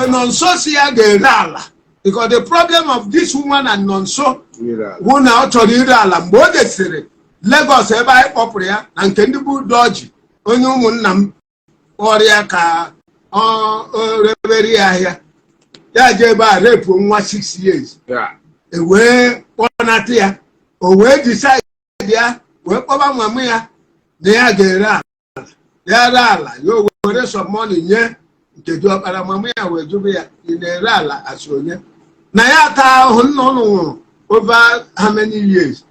when Nonso see a girl, because the problem of this woman and Nonso, who now to the Modesty, Lagos, eba popria, and Kendibu Dodge, Onyumunam, Oriaka, Reveria here. Ya Jeba rape 6 years. Yeah. Away one at here, away decide there, where Papa Mamma, they are girl. They are you will some money, yeah. The job at a mamma will do be in a rala as you know. Nayata, no, over how many years?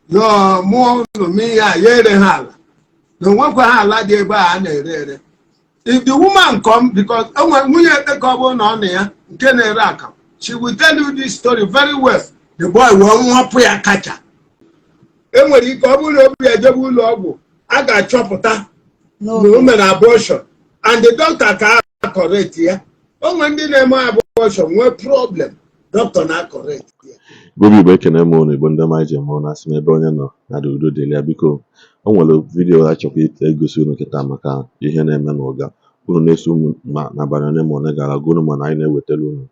No more to me a year and half. No one can have like the bar and if the woman come, because when we have the cover on there, she will tell you this story very well. The boy won't pay a catcher. And when he come over a double logo, I got chopper, no woman abortion, and the doctor can't correct here. Oh, when the name abortion, what problem? Doctor not correct here. Gobi breaking them on Bunda Major Monas, Mebonia, Nadu Delia Bico. I want a video I chop it, a Gusuno Ketamaka, Ihene Manoga, Unesu Nabanane Monega, Gunuman, I never tell you.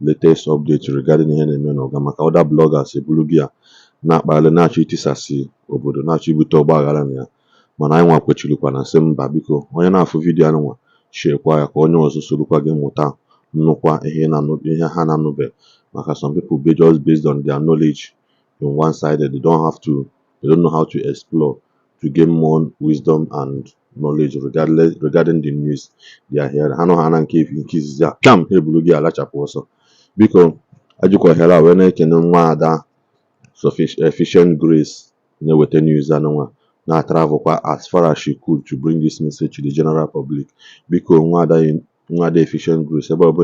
Latest updates regarding Ihene Manoga, Maka, other bloggers, Bulugia, not by the Nachi Tisasi, Obodo Nachi Butoba Garania, Manai want what you look on a same Babico, or enough video anwa, share quiet, or no, so look again water, no qua, a hena no, Hana Nobe. Because some people just based on their knowledge in one sided, they don't know how to explore to gain more wisdom and knowledge regarding the news they are hearing. I know Hanan cave in cases there. Come here, Bulugi Alacha also. Because as you call her when I can know sufficient grace with the news and now travel as far as she could to bring this message to the general public. Because in efficient grace about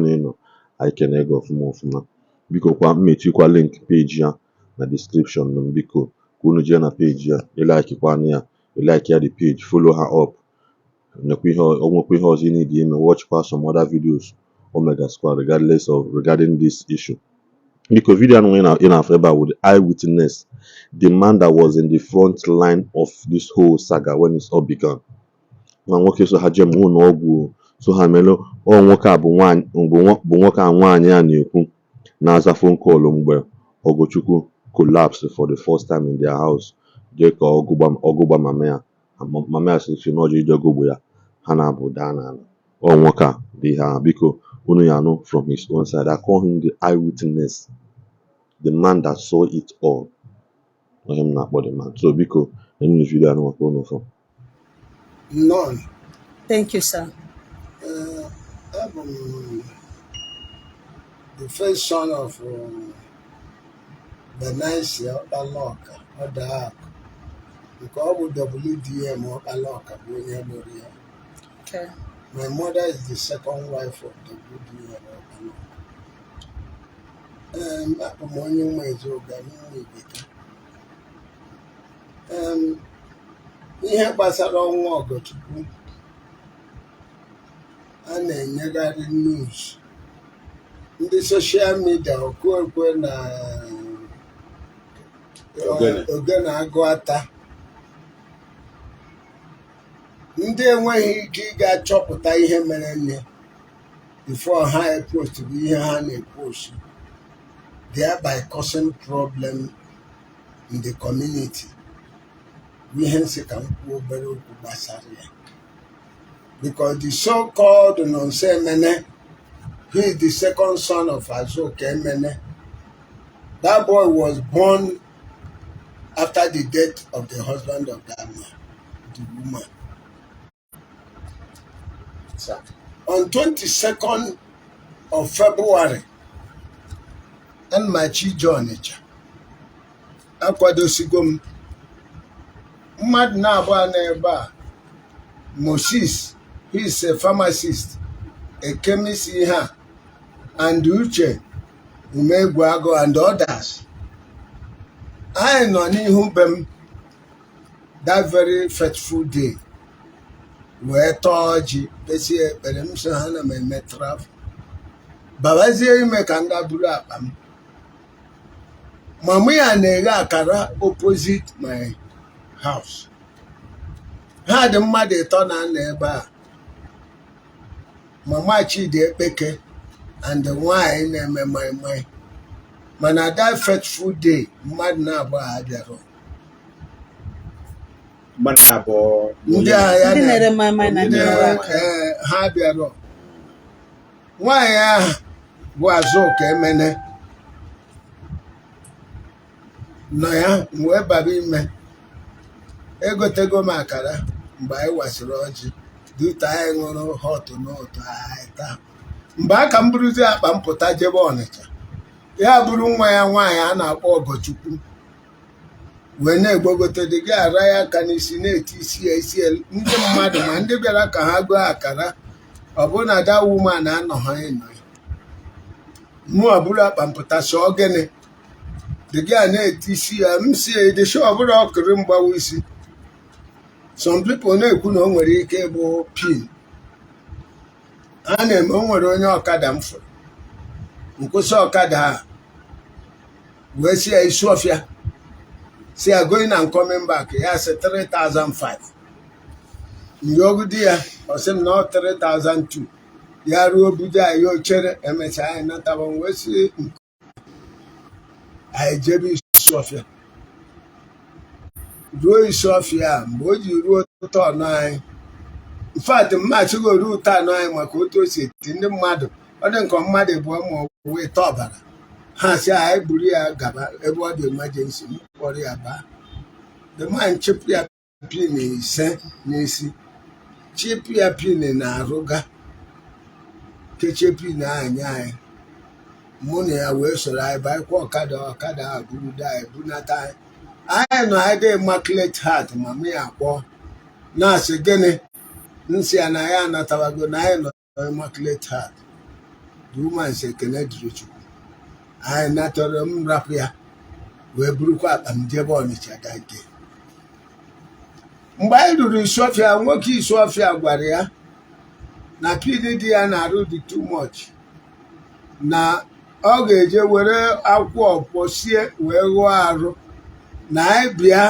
I can go for more from now. Biko kwa mmechikwa link page ya na description no biko kunu je na page ya like kwa na ya like ya the page follow her up na kwi ho onwekwe ho zi need ime watch kwa some other videos Omega Squad regarding this issue biko video no in Africa with Eyewitness, the man that was in the front line of this whole saga when it's all began na nwoke so ha je mu na ogwu so ha melo o nwoke a bụ nwoke a nwaanyị a na-ekwu Naza phone call mgbe Ogochukwu collapsed for the first time in their house. Jeka Oguba Mamea. Mamea says she no just go ya. Hana Budana. Or Waka de ha Biko Unuyano from his own side. I call him the eyewitness. The man that saw it all. No him not body man. So Biko, any video I know what going for. None. Thank you, sir. The first son of the nice Loka, or the Ark. Because of WDM or Aloka, Okay. my mother is the second wife of WDM or Aloka. That morning was organized. Ihe gbasara ọnwụ Ogochukwu a na-enyegharị news ndị social media okwe na ogene agụata ndị enweghị ike ịga chọpụta ihe mere nne before ha post bụ ihe ha na-epost, thereby causing problem in the community. We hence can go very because the so-called Nonso Mene, he is the second son of Azoke Mene. That boy was born after the death of the husband of that man, the woman. So, on 22nd of February, and my chi John Akwadosigom mmadụ na-abụọ n'ebe a, Moses, he is a pharmacist, a chemist here, and Uche Umegwago and others. I nọ n'ihu be m that very fateful day wee tọọ ji kpesie ekpere m so ha na m eme travel babazie ime ka m ga buru akpa m. Mama ya na-eghe akara opposite my house. Ha dị mmadụ ịtọ na ebe a. Mama Chidi Ekpeke, and the wine na-eme maịmaị mana that fateful day mmadụ na-abụọ ha bịara mmadụ abụọ ndị agha Ndị na-ere maịmaị na ndị ọrụ aka. ha bịara nwaanyị ahụ bụ Azụka Emene nọ ya wee bara ime egotego m akara mgbe anyị wasịrị ọjị duta anyị ṅụrụ họtụ n'ụtụ anyị taa mgbe aka m buruzi akpa mpụta jebe Ọnịcha ya bụrụ nwa ya nwaanyị a na-akpọ Ogochukwu wee na-egbogote dị gị ara ya aka n'isi na-eti isi ya isi ndị mmadụ ma ndị bịara ka ha gụọ akara ọ bụrụ na da woman anọ ha ịnọ ya mụ ọbụrụ akpa mpụta sọọ gịnị dị gị a na-eti isi ya m si edesha ọbụla ọkụrụ mgbawa isi some people na-ekwu na o nwere ike ịbụ pin a na-eme o nwere onye ọkada m fụrụ nkwụsị ọkada a wee si ya isi ọfịa si ya going and coming back ya sị 3,500 nyogudi ya ọ sị m na ọ 3,200 ya ruo budo anyị ochere emechaa anyị nataba wee si anyị jebe isi ọfịa ruo isi ọfịa mgbe o ji ruo tọn anyị mfat mmachigo ruo ụtọ anọ anyị maka otu o si eti ndị mmadụ ọ dị nke mmadụ bụ ma ọ bụ ịta ọbara ha si anyị buru ya gaba ebe ọ dị emergency m kpọrọ ya baa the man chịpụ ya pin ise n'isi chịpụ ya pin na arụga kechie pin anyị anyị mụ na ya wee soro anyị baịkwa ọkada a burudo anyị bunata anyị nọ anyị dị immaculate heart ma mụ ya akpọ na-asị gịnị nsị ya na ya anatabago na anyị nọ immaculate heart the woman si ekene dịrị Chukwu anyị natọrọ m rapụ ya wee burukwa akpa m jebe Ọnịcha dage mgbe anyị ruru Isuọfịa nwoke Isuọfịa gwara ya na PDD ya na-arụ dị too much na ọ ga-eje were akwụkwọ pọsie wee ghụọ arụ na anyị bịa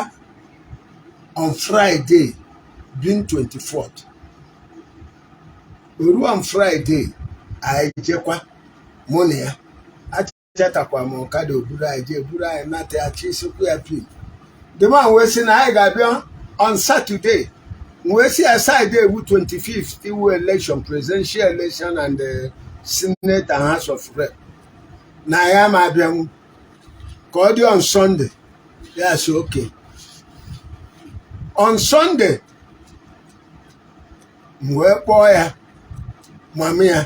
on Friday being 24th oru on Friday anyị jekwa mụ na ya achatakwa m ọkada oburu anyị jee buru anyị nata ya chisikwu ya pin the man wee sị na anyị ga-abịa on Saturday wee si aside ewu 25th iwu election presidential election and the Senate and House of Rep na ya ma abịanwu ka ọ dị on Sunday ya si okay on Sunday m wee kpọọ ya mama ya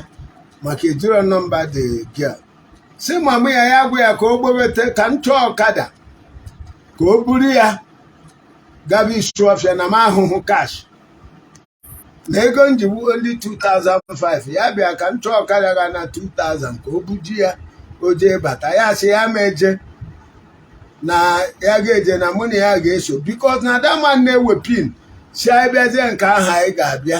maka ejiro nọmba dị girl si mama ya gwa ya ka o gbewete ka m chọọ ọkada ka o buru ya gaba Isuọfịa na m ahụhụ cash na ego njiwu only 2,500 ya bịa ka m chọọ ọkada ga na 2,000 ka o buji ya o jee bata ya sị ya ma eje na ya ga-eje na mụ na ya ga-eso because na dama na-ewe pin si anyị bịazie nke ahụ anyị ga-abịa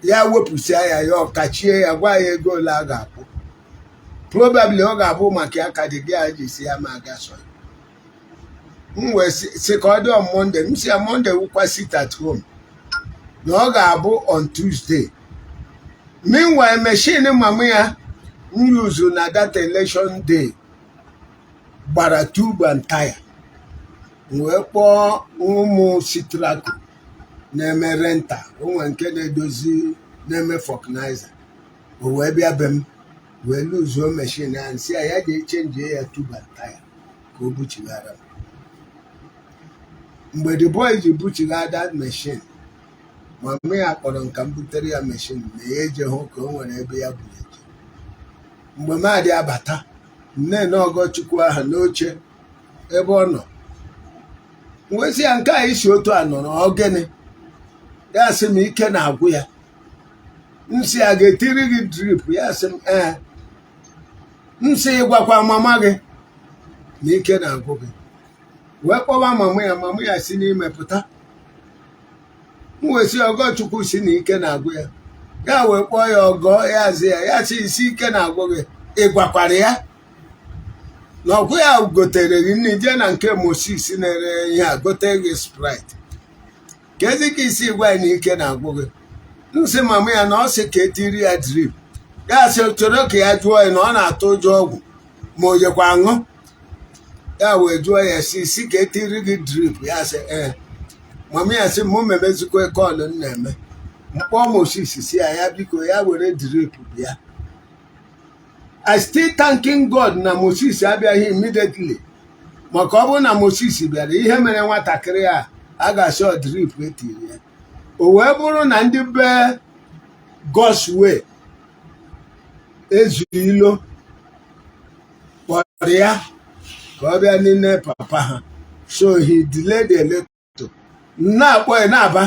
ya wepụsịa ya ya ọkachie ya gwa ya ego ole a ga-akwụ probably ọ ga-abụ maka ya ka dị gị a ji si ya ma aga so m wee sị ka ọ dị on Monday m si ya Monday wụkwa sit at home na ọ ga-abụ on Tuesday meanwhile machine mama ya m yuzu na that election day gbara tube and tire wee kpọọ ụmụ Sitraco na-eme renta onwe nke na-edozi na-eme fọknaiza o wee bịa be m wee luzuo machine ya nsị ya ga-echenjie ya tube and tire ka o buchighara m mgbe the boy ji buchigha that machine mama ya kpọrọ nka m butere ya machine na ya eje hụ ka o nwere ebe ya buru eje mgbe m adị abata nne na Ogochukwu ahụ n'oche ebe ọ nọ nwezi ya nke a isi otu a nọrọ ogene ya sị m ike na-agwụ ya nsị a ga-etiri gị drip ya sị m nsị ịgwakwa mama gị na ike na-agwụ gị wee kpọba mama ya si n'ime pụta m wee sị Ogochukwu si na ike na-agwụ ya ya wee kpọọ ya ọgọ ya zi ya sị isi ike na-agwụ gị ịgwakwara ya na ọgwụ ya gotere gị nne jee na nke Moses na-ere ihe a gote gị Sprite ka ezi ka isi gwa ya na ike na-agwụ gị nsị mama ya na ọ sị ka etiri ya drip ya sị chọrọ ka ya jụọ ya na ọ na-atụ ụjọ ọgwụ ma o jekwa aṅụ ya wee jụọ ya si ka etiri gị drip ya sị mama ya sị mụ memezikwa kọlụ m na-eme mkpọọ Moses si ya biko ya were drip bịa. I still thanking God na Moses abịaghị immediately maka ọ bụrụ na Moses bịara ihe mere nwatakịrị a ga-asị drip etiri ya o wee bụrụ na ndị be God's way ezu ilo kpọrọ ya ka ọ bịa n'ime papa ha so he delayed a little na-akpọ ya na-aba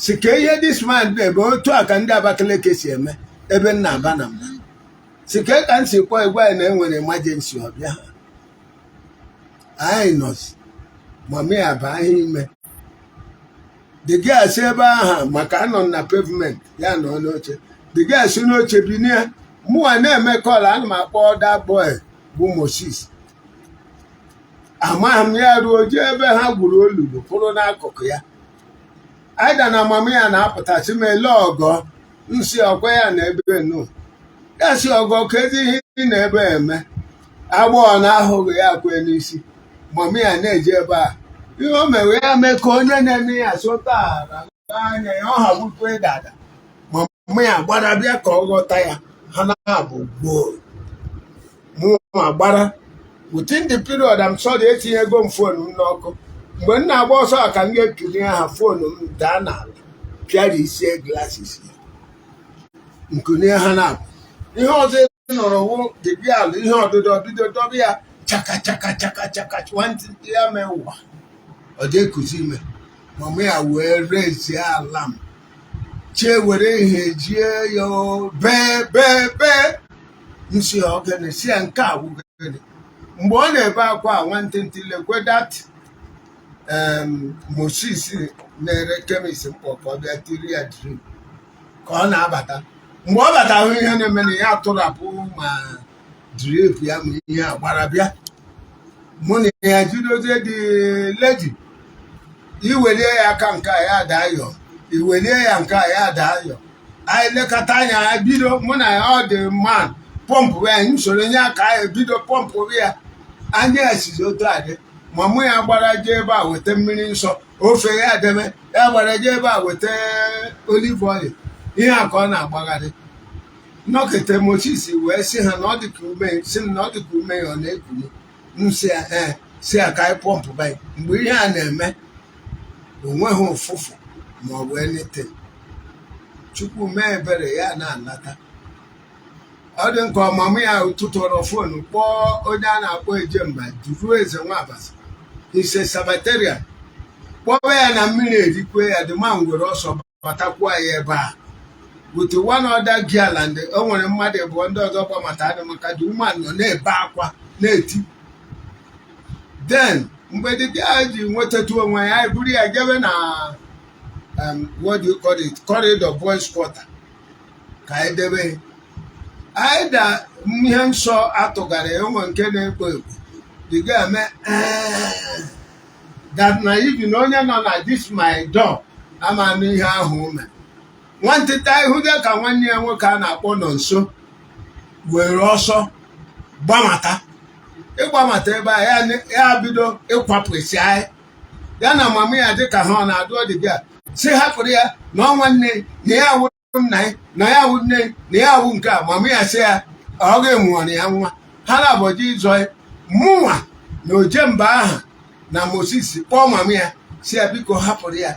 si ka ihe this man ebe otu a ka ndị Abakaliki si eme ebe m na-aba na mba si ka m si kpọọ igwe anyị na enwere emergency ọbịa ha anyị nọzi mami ya bụ ahịa ime the girl si ebe ahụ maka anọ na pavement ya nọ n'oche the girl si n'oche binie mụwa na-eme kọl ana m akpọ that boy bụ Moses amaghị m ya ruo jee ebe ha gwuru olulu kwụrụ n'akụkụ ya aida na mama ya na-apụtasị m ele ọgọ nsi ọkwa ya na ebe nu ya si ọgọ ka ezi ihe ị na-ebe eme agbọghọ na-ahụghị ya kwe n'isi mama ya na-eje ebe a ihe o mewe ya mee ka onye na-eme ya sụtara anya ya ọ hagbukwe dada mama ya gbara bịa ka ọ ghọta ya ha na-abụ gboo mụ agbara within the period I'm sorry etinyego m fonu m n'ọkụ mgbe m na-agba ọsọ ka m ga-ekiri ha fonu m daa n'ala pịara isi glasis ya nkunye ha na-abụ ihe ọzọ nọrọ wụ dịbịalụ ihe ọdụdọ bido dọba ya chaka chaka chaka chaka nwantịntị ya mee ụwa ọ dị ekuzi ime mama ya wee rezie alam chee were ihe jie ya bee nsi ogene si ya nke a wugene mgbe ọ na-ebe akwa nwantịntị lekwe dat Moses na-ere kemis mkpọ ka ọ bịa tiri ya drip ka ọ na-abata mgbe ọ bata ahụ ihe na-eme na ya tụrapụ ma drip ya ma ihe agbara bịa mụ na ya jidozie dị ledi iwelie ya aka nke a ya daa yọ iwelie ya nke a ya daa yọ anyị lekọta anya ya bido mụ na ya ọ dị man pọmpụ ya nsoro nye aka ya bido pọmpụ ya anya esizi otu adị ma mụ ya gbara jee ebe a weta mmiri nsọ ofe ya deme ya gbara jee ebe a weta olive oil ihe a ka ọ na-agbagharị nọkete Moses wee sị ha na ọ dịka ume si na ọ dịka ume ya ọ na-ekunye nsị ya si ya ka anyị pọmpụ banyị mgbe ihe a na-eme onweghị ụfụfụ ma ọ bụ enete Chukwu mee ebere ya na-anata ọ dị nke ọmamụ ya tụtụrụ fonu kpọọ onye a na-akpọ Ejemba juru eze Nwabasi ise Sabataria kpọọ ya na mmiri erikwe ya dị ma ngwere ọsọ batakwuo ya ebe a with one other girl and o nwere mmadụ abụọ ndị ọzọ gbamata adị maka the woman nọ na-ebe akwa na-eti then mgbe the girl ji nwetatụ onwe ya buru ya jebe na what do you call it corridor boys quarter ka anyị debe anyị da ihe nsọ atụgara enwe nke na-ekpo ekpo the girl mee that na ibi na onye nọ na this my door ama anụ ihe ahụ mere nwantịta ihu dị ka nwanne ya nwoke a na-akpọ Nonso were ọsọ gbamata ịgbamata ebe a ya bido ịkwapụsị anyị ya na mama ya dị ka ha ọ na-adụ ọdịbịa si hapụrụ ya na ọ nwanne na ya wụ nna ya na ya wụ nne na ya wụ nke a mama ya sị ya ọ ga-enwere ya nwa ha na-abọji ịzọ mụnwa na Ojemba aha na Moses kpọọ mama ya si ya biko hapụrụ ya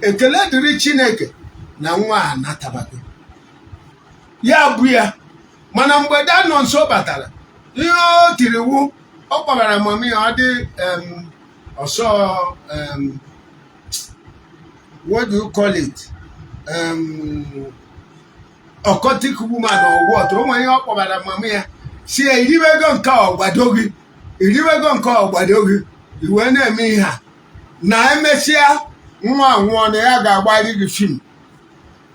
ekele dịrị Chineke na nwa a natabago ya bụ ya mana mgbe da Nonso batara ihe o tiri wu ọ kpọbara mama ya ọ dị ọsọ what do you call it occultic woman or what o nwere ihe ọ kpọbara mama ya si ya iriwego nke ọgbado gị iriwego nke ọgbado gị iwe na-eme ihe a na emesịa nwa nwụọ na ya ga-agbari gị fim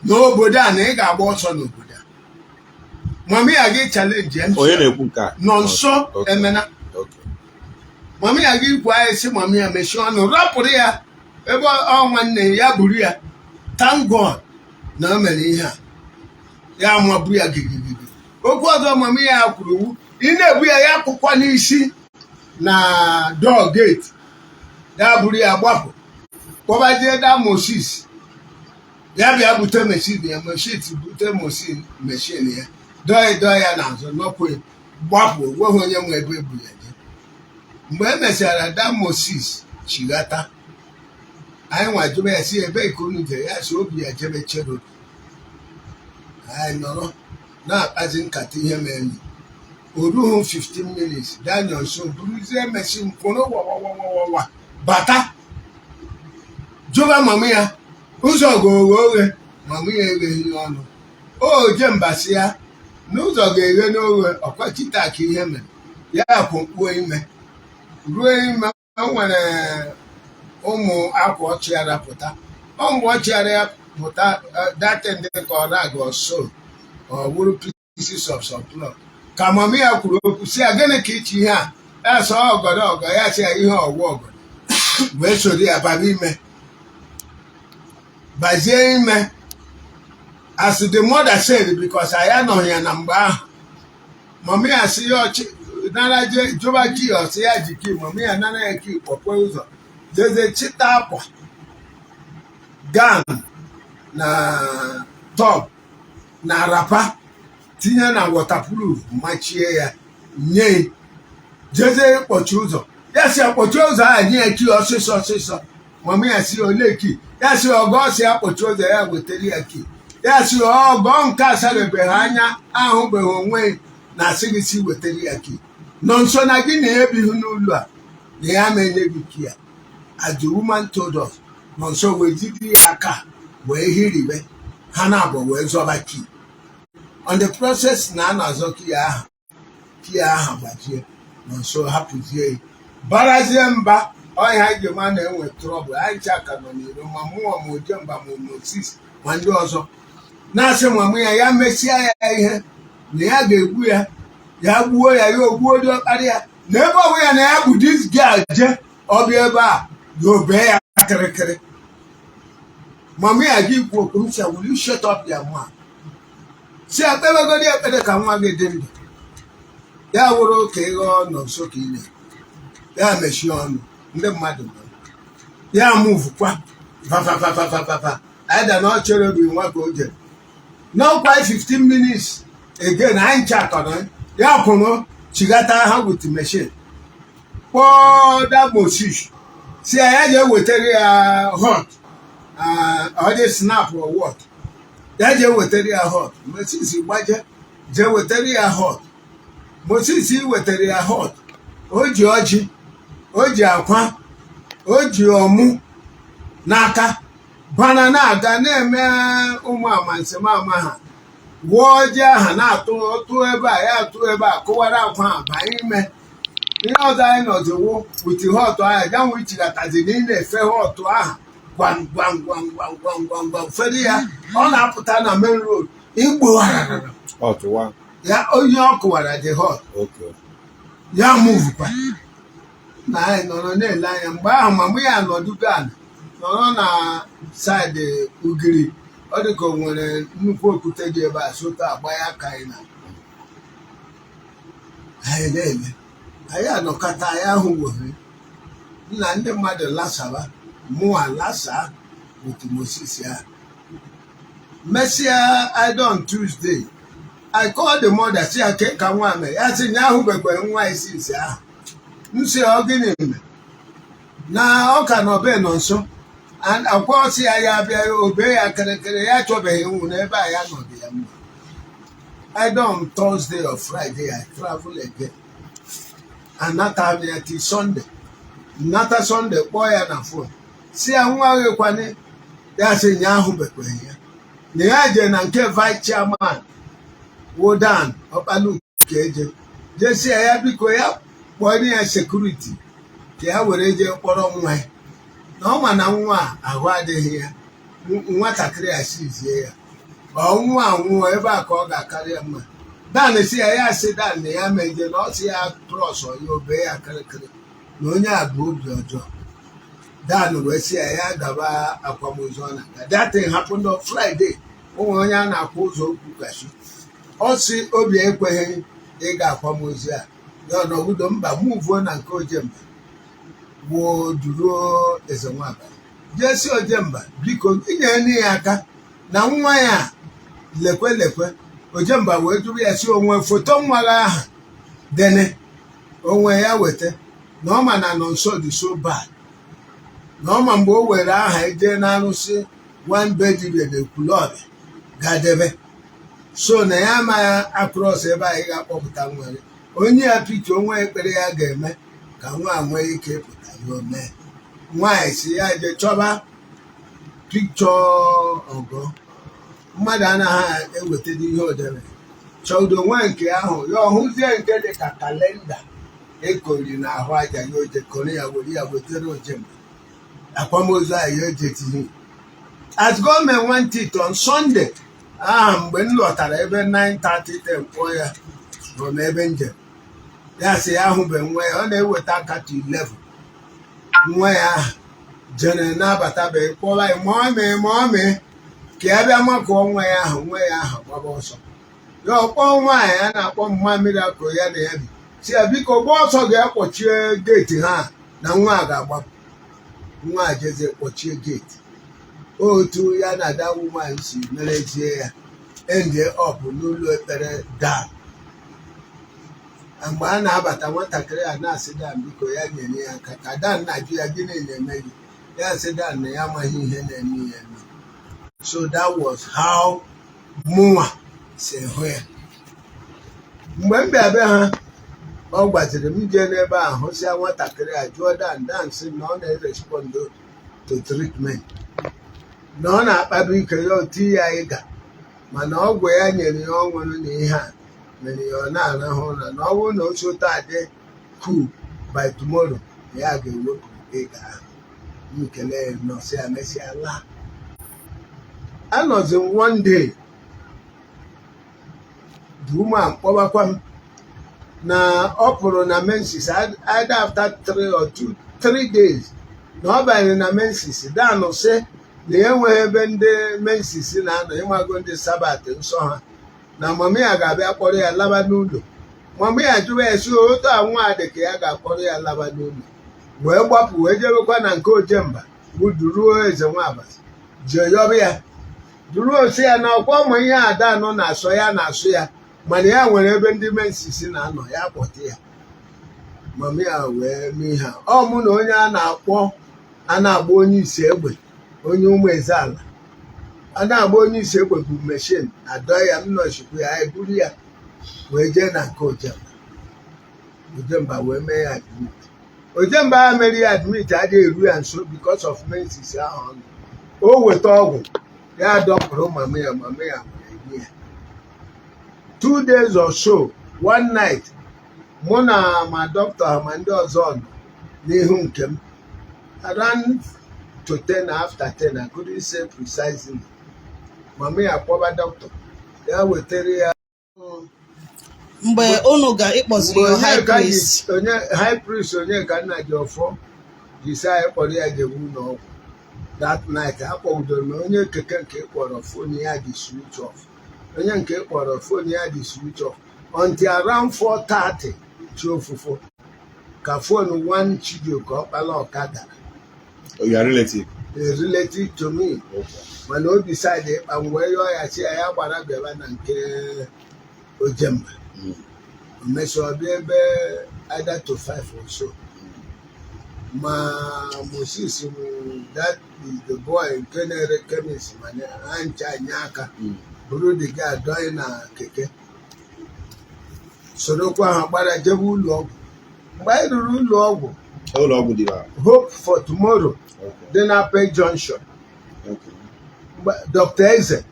n'obodo a na ị ga-agba ọsọ n'obodo a mama ya gị chalenji onye na-ekwu nke a Nonso emena mama ya gị ikwu anyị si mama ya mechie ọnụ rapụrụ ya ebe ọ nwanne ya buru ya thank God na o mere ihe a ya mabu ya gigigigi okwu ọzọ mama ya kwuru ị na-ebu ya ya akwụkwọ n'isi na door gate ya buru ya gbapụ kpọbazie da Moses ya bịa bute machine ya bute machine ya dọọ ya n'azụ nọpụ gbapụ onweghị onye nwe ebe ebu ya je mgbe e mechara da Moses chighata anyị nwa jụrụ ya si ebe ka unu jere ya si obi ya jebe chere obi anyị nọrọ na-akpazi nkata ihe mere o rughị 15 minutes Daniel nso buruzie machine kwụrụ wawawawawa bata jụba mama ya ụzọ ga-oghe oghe mama ya egheghị ọnụ o je mbasị ya n'ụzọ ga-eghe n'oghe ọkwachita ka ihe mere ya kwụmkpuo ime ruo ime o nwere ụmụ akwa ọchịara pụta ọ mgbe ọchịara ya pụta datịndị ka ọ na-aga ọsọ ọ bụrụ pieces of surplus ka mama ya kwuru okwu si ya gịnị ka iche ihe a ya sọ ọgọdọ ọgọ ya si ya ihe ọgwụ ọgọdọ wee soro ya baba ime bazie ime as the mother said because anyị anọghị ya na mgbe ahụ mama ya si ya ọchị nara je jụba ki ọsị ya ji ki mama ya nara ya ki kpọpee ụzọ jeze chịta akwa gown na top na rapa tinye na waterproof machie ya nye jeze kpọchi ụzọ ya si akpọchi ụzọ ahụ nye ya ki ọsịsọ mama ya si ole ki ya si ọgọ si akpọchi ụzọ ya wetara ya ki ya si ọgọ nke asabebeghị anya ahụbeghị onwe na asị gị si wetara ya ki nọ nso na gị na-ebighị n'ụlọ a na ya ma enye gị ki ya as the woman told us nọ nso wee jide ya aka wee hiribe ha na-abụ wee zọba ki on the process na a na-azọ ki ya ahụ gbajie nọ nso hapụzie barazie mba ọhịa ijema na-enwe trọbụl anyị ncha ka nọ n'iro ma mụọ ma ojemba ma Moses ma ndị ọzọ na-asị mama ya mesịa ya ihe na ya ga-egbu ya gbuo ya ogbuo dị ọkpara ya na ebe ọ bụ ya na ya bụ dis girl je ọbịa ebe a ya obee ya kịrịkịrị mama ya gị ikwu okwu m sị will you shut up ya nwa si ekpebegodi ekpere ka nwa gị dị ndụ ya wụrụ ka ịghọ nọ nso ka ile ya mechie ọnụ ndị mmadụ ya muvukwa papa aida na ọ chere obi nwa ka o jere n'ọkwa 15 minutes again anyị nchakọrọ ya kwụrụ chigata ha with machine kpọọ da Moses si ya je wetara ya hot ọ dị snap or what ya je wetara ya hot Moses gbaje je wetara ya hot Moses wetara ya hot o ji ọjị o ji akwa o ji ọmụ n'aka bana na-aga na-eme ụmụ amansi mama ha wụọ ọjị aha na-atụ otu ebe a ya atụ ebe a kụwara akwa ha banye ime ihe ọzọ anyị nọziwo witi họtụ ahụ janwe ichigatazi na ị na-efe họtụ aha gwam fere ya ọ na-apụta na main road igbowarara ya onye ọ kụwara dị hot ya muvukwa na anyị nọrọ na-ele anya mgbe ahụ mama ya nọdugo ala nọrọ na saịdị ugiri ọ dị ka o nwere nnukwu okwute dị ebe a sote agba ya ka anyị na anyị na-ele anyị anọkọta anyị ahụ were nna ndị mmadụ lasaba mụa lasa with Moses ya mesịa either on Tuesday I called the mother si ya ke ka nwa mee ya sị na ahụbekwa nwa isi isi ahụ nsị ọ gịnị eme na ọ ka nọ be nọ nso akwa ọsị ya bịa obe ya kịrịkịrị ya chọbeghị nwụ n'ebe a ya nọdụ ya mma either on Thursday or Friday I travel again anata ya till Sunday nata Sunday kpọọ ya na phone si ya nwa ghekwane ya sị nya ahụbekwaghị ya na ya je na nke vice chairman Wodan ọkpalu ka eje jesi ya biko ya kpọọ ya sekuriti ka ya were je kpọrọ nwa ya na ọ ma na nwa ahụ adịghị ya nwatakịrị a sizie ya ọnwụọ anwụọ ebe a ka ọ ga-akarị ya mma dan si ya ya sị dan na ya meje na ọ sị ya trọs ya obe ya kịrịkịrị na onye a bụ obi ọjọọ dan wee sị ya ya gaba akwamozu ọ na-aga datin happened on Friday onwe onye a na-akpọ ụzọ okwu kashi ọ sị obi ekweghị ịga akwamozu a ya n'obodo mba muvuo na nke Ojemba gbuo duruo eze nwabara jesi Ojemba biko inyere ya aka na nwa ya lekwe Ojemba wee jụrụ ya si onwe foto nwa gị aha dene onwe ya weta na ọma na Nonso dị so bad na ọma mgbe o were aha eje na-arụsị one bedibia na Ekwulọbịa gadebe so na ya amaghị akros ebe anyị ga-akpọpụta nwere onye ya pikcha onwe ekpere ya ga-eme ka nwa nwee ike pụta ya omee nwaanyị si ya je chọba pikchọ ọgọ mmadụ anaghị ewetara ihe odere chọdo nwe nke ahụ ya ọhụzie nke dị ka kalenda ekori na ahụ aja ya ojekọrọ ya were ya wetara Ojemba akwamozu anyị ya ejetighị as gọọmenti want it on Sunday aha mgbe m lọtara ebe 9:30 kpọọ ya nọ n'ebe njem ya sị ya ahụbe nwa ya ọ na-eweta aka to 11 nwa ya ahụ jere na-abatabeghị kpọba ya mọmị ka ya bịa makụọ nwa ya ahụ gbaba ọsọ ya ọkpọ nwaanyị a na-akpọ mma miracle ya na ya bi si ya biko gba ọsọ ga-akpọchie geeti ha na nwa a ga-agbapụ nwa a jeze kpọchie geeti otu ya na ada woman si merezie ya endie ọpụ n'ụlọ ekpere dam mgbe a na-abata nwatakịrị a na-asị dan biko ya nyere ya aka ka dan na-ajụ ya gịnị na-eme gị ya sị dan na ya amaghị ihe na-eme ya eme so that was how mụnwa si hụ ya mgbe m bịa be ha ọ gwaziri m jee n'ebe ahụ si ya nwatakịrị a jụọ dan sị na ọ na-erespond to treatment na ọ na-akpado ike ya otu ya ịga mana ọgwụ ya nyere ya ọṅụrụ na ihe a mere ya ọ na-arahụ ụra na ọ bụrụ na o sote adị cool by tomorrow ya ga-ewepụ ịga ahụ nkele nọsị ya mesịa laa anọzi m one day the woman kpọbakwa m na ọ pụrụ na menses either after 3 days na ọ banyere na menses danụ sị na enweghị ebe ndị mensis na-anọ ịmago ndị sabat nsọ ha na mama ya ga-abịa kpọrọ ya laba n'ụlọ mama ya jụrụ ya si otu a nwa dị ka ya ga-akpọrọ ya laba n'ụlọ wee gbapụ wee jebekwa na nke Ojemba bụ duruo eze nwabasi jee yọba ya duruo osi ya na ọkwa ụmụ ihe ada anọ na-asọ ya mana ya nwere ebe ndị mensis na-anọ ya kpọta ya mama ya wee mee ha ọ mụ na onye a na-agba onye isi egbe onye ụmụ Ezeala a na-agba onye isi egbe bụ meshin adọ ya m nọchikwu ya eburu ya wee jee na nke Ojemba wee mee ya admit Ojemba ha mere ya admit adịghị eru ya nso because of mensis ahụ ọnụ o weta ọgwụ ya dọpụrụ mama ya were nye ya 2 days or so one night mụ na ma dọkịta ma ndị ọzọ nọ n'ihu nke m around to 10 after 10 I couldn't say precisely mama ya kpọba dọkịta ya wetara ya mgbe unu ga-ịkpọziri high priest onye high priest onye ka nna ji ọfọ jisi anyị kpọrọ ya jebu n'ọgwụ that night akpọgidoro m onye keke nke kpọrọ fon ya dị switch off onye nke kpọrọ fon ya dị switch off until around 4:30 chi ofufo ka fon one Chijioke ọkpala ọkada your relative? A relative to me. Mana o decide ịkpa m wee yọọ ya si ya gbara bịaba na nke Ojemba o mesịa ọbịa ebe either to 5 or so ma Moses that is the boy nke na-ere chemist mana ha ncha nye aka bụrụ dị ga adọghị na keke sorokwa ha gbara jebe ụlọ ọgwụ mgbe anyị ruru ụlọ ọgwụ dị Hope for Tomorrow dị na Pe Junction Dr. Eze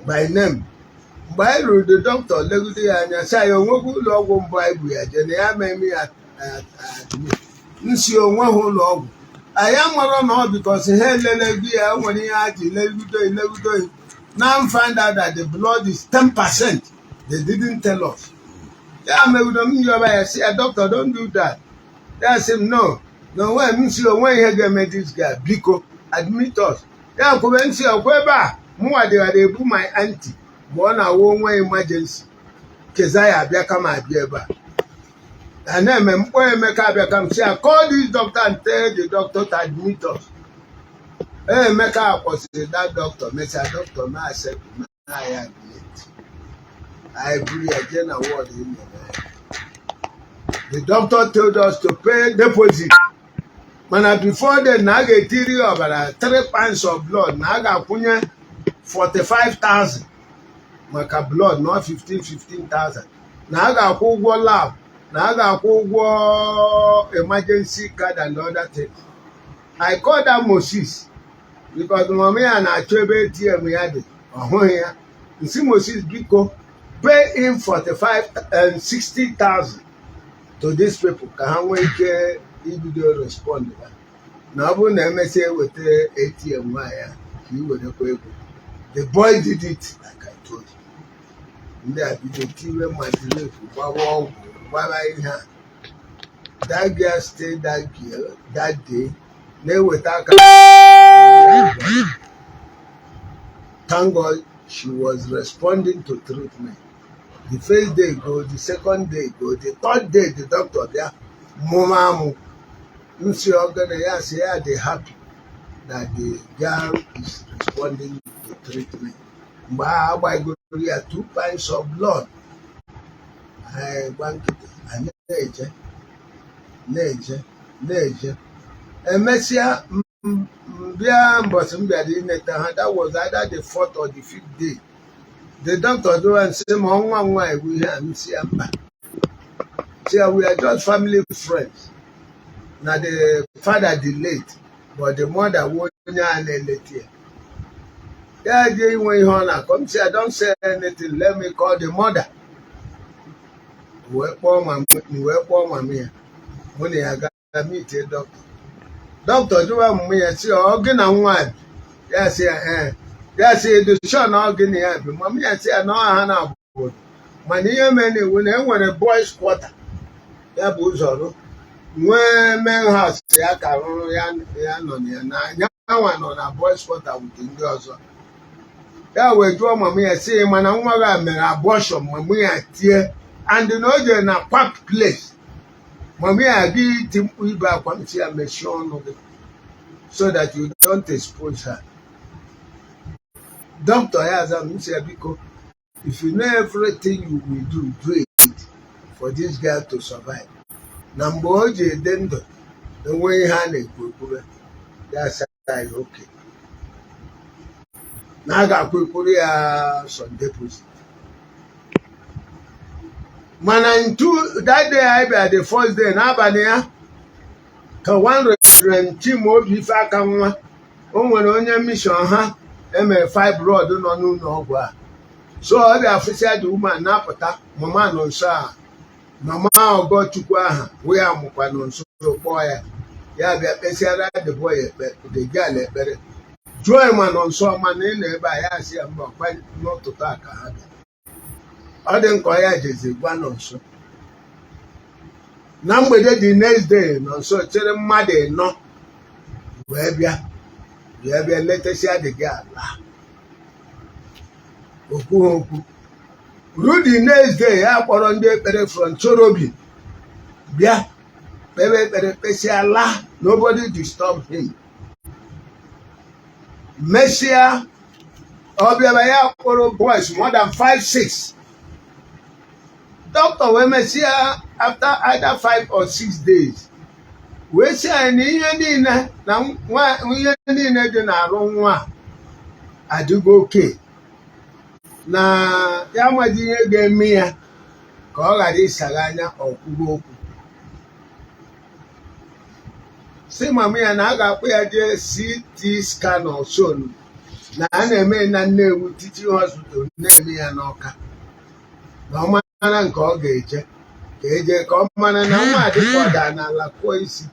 by name mgbe anyị ruru the doctor legide ya anya sị ya onweghị ụlọ ọgwụ mbụ anyị bụ ya je na ya mee ya nsi onweghị ụlọ ọgwụ anyị amarọ na ọ bikọsi ha elelego ya nwere ihe ha ji legudo now find out that the blood is 10%. They didn't tell us. Ya megudo m yọba ya sị ya doctor don't do that. Ya sị m no way m si onwe ihe ga-eme this guy biko admit us ya kwube nsị ọkwa ebe a mụnwa dịghara ebu my auntie Born a woman emergency. Kezaya abia kama abia eba. And then Emeka abia come say, I call this doctor and tell the doctor to admit us. Emeka was that doctor. Mr. Doctor, I said, I admit. I agree again award in the doctor told us to pay deposit. Man, before then, I get theory of 3 pints of blood. Now I got 45,000. Maka blood, not 15,000. Now I got go lab. Now I got go emergency card and other things. I call that Moses because mommy and I trade TM yadi. Oh yeah. You see Moses Biko pay him 45 and 60,000 to these people. Can we get video respond? Now when MSA with the ATM wire, he would have the boy did it like I told you. That girl stayed that girl that day. They were talking. Thank God she was responding to treatment. The first day go, the second day go, the third day the doctor there, Mama, say they happy that the girl is responding to treatment. But I go to 2 pints of blood. I want it. I neje. Messia, that was either the 4th or the 5th day. The doctor do and say, why we have see we are just family friends. Now the father delayed, but the mother won't late here. That day when you come say, I don't say anything, let me call the mother. When I got meet a doctor. Doctor, do I say, organ and one? Yes, the son organ here. Mammy, I say, no, I have my near many when I want a boy's quarter. That was all. When men house, I can on a boy's quarter with the girls. That way, draw mammy, I say, man, I'm going to abortion, mammy, I tear, and the noise in a packed place. Mammy, I did him we back one see a mission of it so that you don't expose her. Doctor has a because if you know everything you will do it for this girl to survive. Number then the way hand go, that's okay. Now I got some deposit. Man, into that day I be the first day na abania ka one team obi fa ka nwa o nwere onye mission ha eme fibroid no n'ụlọ ọgwụ a so ọ bịa official the woman na-apụta mama Nonso a mama Ogochukwu aha we amụkwa Nonso kpọọ ya bịa kpesiara the boy the girl ekpere joy ma Nonso ma na ị na-ebe a ya si ya mba ọkwa n'ụtụtụ a ka ha bịa ọ dị nkọ ya jezi gwa Nonso na mgbede the next day Nonso chere mmadụ ịnọ wee bịa letesịa the girl okwu ruo the next day ya kpọrọ ndị ekpere from Chorobi bịa kpere ekpere kpesịa laa nobody disturb him mesịa ọ bịara ya kpọrọ boys more than 5-6 doctor we mesịa after either 5 or 6 days we sị anyị na ihe niile dị na-arụ nwa adịgo oke na ya amaghị ihe ga-eme ya ka ọ ghara ịsagha anya ọkwụgo okwu si mama ya na a ga-akpụ ya jee CT scan ọsọ na a na-eme na Nnewi Teaching Hospital na-eme ya n'Ọka na ọ mara nke ọ ga-eje ka ọ mara na nwa adịkwa ọda n'ala kụọ isi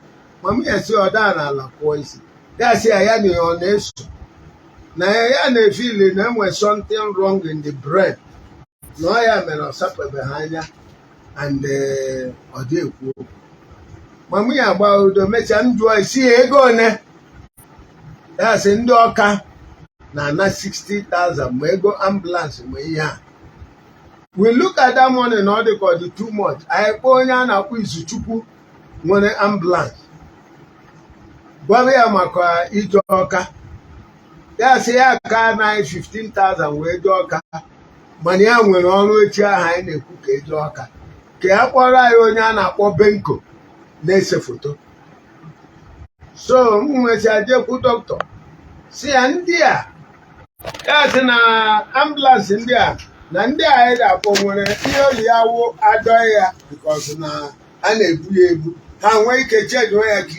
mama ya si ọda n'ala kụọ isi ya si ya na ọ na-eso na ya na-efili na enwe something wrong in the brain na ọ ya mere ọ sapebe ha anya and ọ dị ekwu okwu mama ya gba udo mechaa njụọ isi ego one ya sị ndị Ọka na 60,000 ma ego ambulance ma ihe a. We look at that money na ọ dị ka ọ dị too much. Anyị kpọọ onye a na-akpọ Isusu nwere ambulance gwara ya maka ije Ọka, ya sị ya ka na 15,000 wee jee Ọka, mana ya nwere ọrụ echi ahụ anyị na-ekwu ka eje Ọka, ka ya kpọrọ anyị onye a na-akpọ Benko na-ese foto. So m nwesịa jekwu dọkịta si ya ndị a, ya sị na ambulance ndị a na ndị a anyị ga-akpọ nwere ihe oli ya wụ adọghị ya because na a na-ebu ya ebu, ha nwee ike chejuo ya ka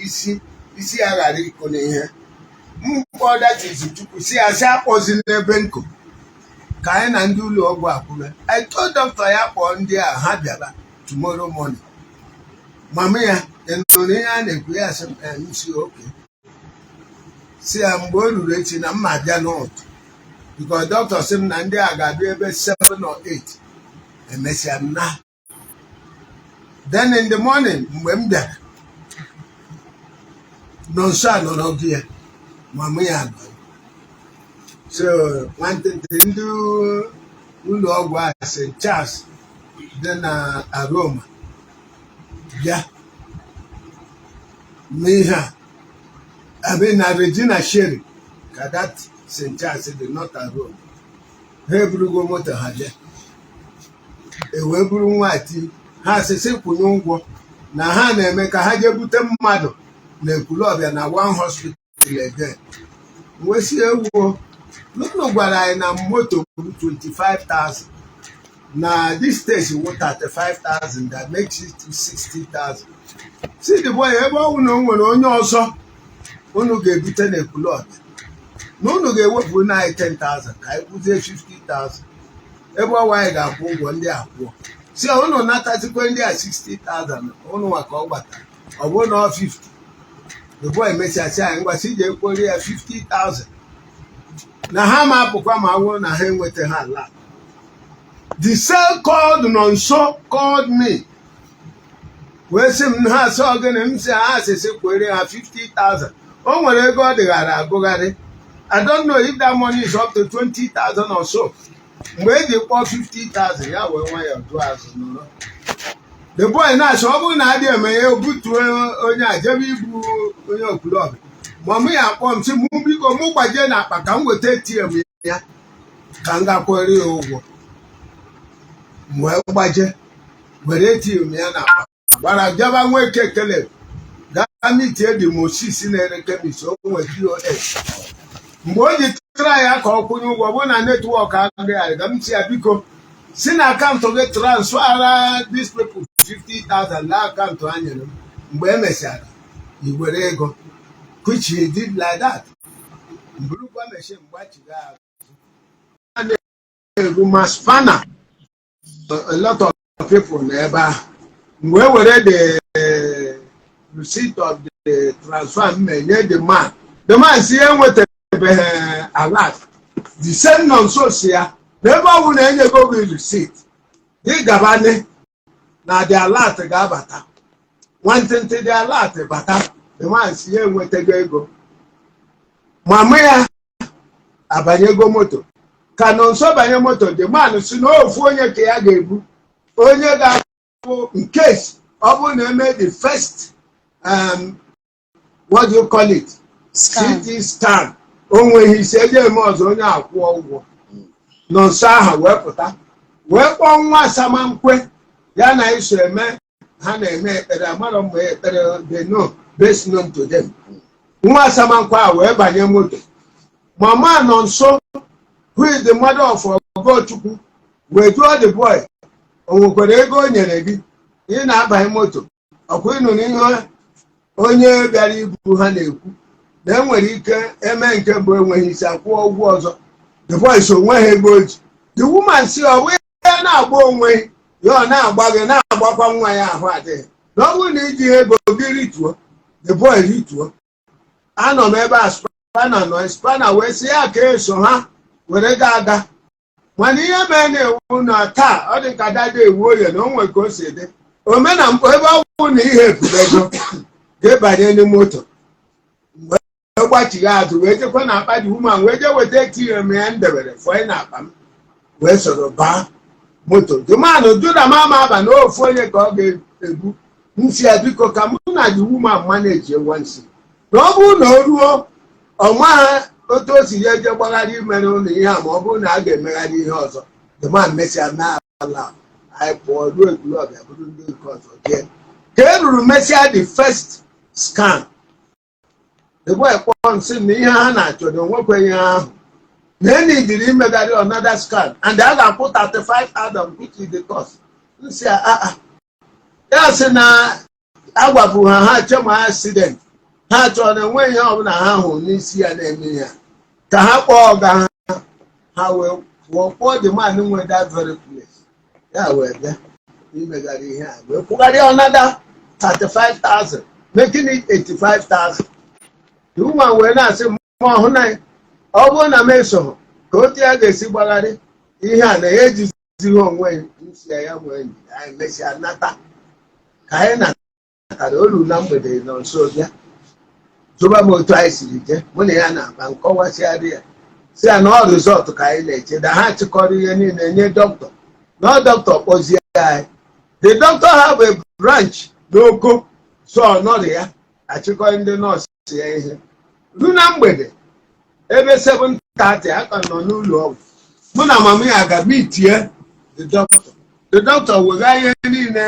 isi ya ghara ịkụ n'ihe. Mkpọ dati Izuchukwu si ya si akpọzi n'ebe nkụ ka anyị na ndị ụlọ ọgwụ akwụme. I told doctor ya kpọọ ndị a ha bịara tomorrow morning. Mama ya nụrụ ihe a na-ekwu, ya sị m si oke, si ya mgbe o ruru echi na mma bịa n'ụtụ because doctor sị m na ndị a ga-abịa ebe 7 or 8. Emesịa m na then in the morning mgbe m bịara Nonso anọrọ gị ya, mama ya nọ. So nwantịntị ndị ụlọ ọgwụ a St. Charles dị na Aroma bịa mee ha na Regina Sherry ka that St. Charles dị not Aroma. Ha eburugo moto ha bịa, ewee buru nwati ha asịsị kwụnye ụgwọ na ha na-eme ka ha jee bute mmadụ na Ekwulọbịa na one hospital again. Wee si ewuo n'ụlọ gwara anyị na moto 25,000 na this stage wụ 35,000, that makes it to 60,000. Si the boy ebe ọ na o nwere onye ọzọ unu ga-ebute na Ekwulọbịa na unu ga-ewepụ na anyị 10,000 ka anyị kwụzie 50,000 ebe ọwa anyị ga-akwụ ụgwọ ndị akwụọ. Si unu natazikwe ndị a 60,000 unu nwa ka ọ gbata, ọ bụrụ na ọ 50. The boy mesịasị anyị ngwasị iji ekwori ya 50,000 na ha ma apụkwa ma awụrụ na ha enweta ha ala. The cell called Nonso called me wee sị m ha sị ogene, m sị ha asịsị kwere ha 50,000. O nwere ego ọ dịghara agụgharị. I don't know if that money is up to 20,000 or so. Mgbe eji kpọọ 50,000 ya wee nwa ya dụọ azụ nọrọ. The boy na-asị ọ bụrụ na adị eme ya butuo onye a jebe ibu onye Ekwulọbịa. Ma mụ ya akpọ m sị mụ biko mụ gbajie na akpa ka m weta ATM ya ka m gakwere ya ụgwọ. M wee gbaje were ATM ya na akpa gbara jaba Nweke Ekele gaa mitie dị Moses na-ere kemis o nwere POS. Mgbe o ji tara ya ka ọ kwụnye ụgwọ bụ na netwọk agaghị aga, m si ya biko si na akaụntụ gị transfera these people 50,000 na akaụntụ ha nyere m. Mgbe e mesịara iwere ego, which he did like that. Mburukwa machine gbachiga azụ. Na-eru maspana a lot of people n'ebe ahụ. Mgbe e were the receipt of the transfer menye the man si enwetabeghị alert. The same Nonso si ya n'ebe ọ bụ na enyego gị receipt dị gabane na the alert ga-abata. Nwantịntị the alert bata, the man si ya enwetago ego. Mama ya abanyego moto ka Nonso banye moto. The man si na ofu onye ka ya ga-ebu, onye ga-abụ in case ọ bụ na eme the first what do you call it, CT scan, o nweghị isi eje eme ọzọ onye akwụọ ụgwọ. Nonso ahụ wee pụta wee kpọọ nwa Asamankwe ya na iso eme ha na-eme ekpere, amara mgbe ekpere they know best known to them. Nwa Asamankwe a wee banye moto. Mama Nonso, who is the mother of Ogochukwu, wee jụọ the boy, o nwekwara ego o nyere gị ị na-abanye moto? Ọkwa ịnụ n'ihe onye bịara ibu ha na-ekwu na enwere ike eme nke mbụ enweghị isi akwụọ ụgwọ ọzọ. The boy so nweghị ego o ji. The woman si ọ bụ ya na-agba onwe ya, ọ na-agba gị na-agbakwa nwa ya ahụ adịghị. Na ọ bụrụ na iji ego gị rituo, the boy rituo. Anọ m ebe a spana nọ, spana wee sị ya ka eso ha were ga-aga. Mana ihe mee na-ewu na taa ọ dị ka dada ewu oye na o nwe ka o si dị. Omenala ebe ọ bụ na ihe ebubego ga-ebanye n'ime moto. Mgbe wee gbachighị azụ wee jekwa na akpa dị woman wee jee weta ATM ya ndebere fọị na akpa m wee soro baa moto dụmanụ juda mama aba na ofu onye ka ọ ga-ebu nsi ya biko ka mụ na dị woman manage ewansi na ọ bụrụ na o ruo ọnwa ha otu o si ya eje gbagharị imere ụlọ ihe a ma ọ bụrụ na a ga-emegharị ihe ọzọ dụman mesịa mee ala anyị pụọ ruo ekwulọbịa bụrụ ndị nke ọzọ jee ka e ruru mesịa the first scan ebe ekpọọ nsị na ihe ha na-achọ na onwekweghị ahụ na enidiri imegharị another scan and a ga-akwụ 35,000 which is the cost nsị ya sị na agwabụ ha chema accident ha chọrọ na enweghị ihe ọbụla ha hụrụ n'isi ya na-eme ya ka ha kpọọ ọga ha wee pụọ kpọọ the man nwe that very place ya wee bịa imegharị ihe a wee kwụgharị another 35,000 making it 85,000 the woman wee na-asị ma ọhụ na ọ bụrụ na m eso ka otu ya ga-esi gbagharị ihe a na ya ejizighị onwe nsi ya nwee njide anyị mesịa nata ka anyị natara olu na mgbede nọ nso bịa jụba m otu anyị siri jee mụ na ya na-akpa nkọwasịarị ya si ya na ọ rizọtụ ka anyị na-eche da ha chịkọrọ ihe niile nye dọkịta na ọ dọkịta kpọzie anyị the doctor have a branch n'oko so ọ nọrọ ya achịkọ ndị nọọsụ ya ihe ru na mgbede ebe 7:30 aka nọ n'ụlọ ọgwụ mụ na mama ya ga-mitie the doctor wega ihe niile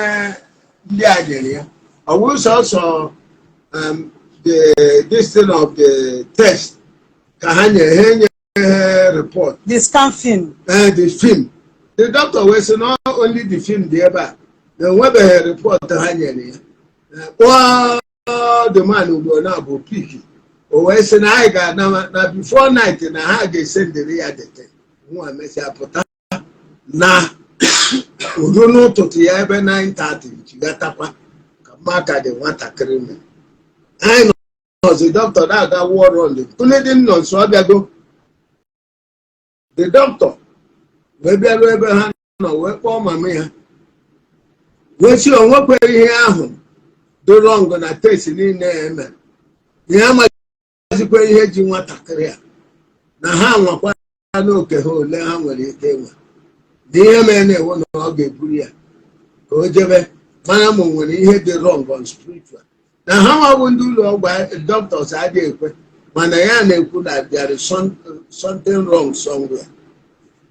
ndị a nyere ya ọ bụ sọsọ this thing of the test ka ha nye report the scan film the film the doctor wee sị na only the film dị ebe a na enwebeghị report ha nyere ya kpọọ the man ugbo na bụ piki o wee sị na anyị ga-ana na before night na ha ga-esendịrị ya dete nwa mesịa pụta na udo n'ụtụtụ ya ebe 9:30 jigatakwa ka maka dị nwatakịrị mere anyị nọzi dọkịta na-aga wọrọndị tụledị Nonso ọbịago the doctor wee bịaruo ebe ha nọ wee kpọọ mama ya wee si onwekweghị ihe ahụ dorọngụ na testi niile emere ihe amazikwa ihe ji nwatakịrị a na ha nwakwa n'oke ha ole ha nwere ike enwe na ihe mere na-ewu na ọ ga-eburu ya ka o jebe mana ma nwere ihe dị wrong on spiritual na ha nwabụ ndị ụlọ ọgwụ doctors adịghị ekwe mana ya na-ekwu na there is something wrong somewhere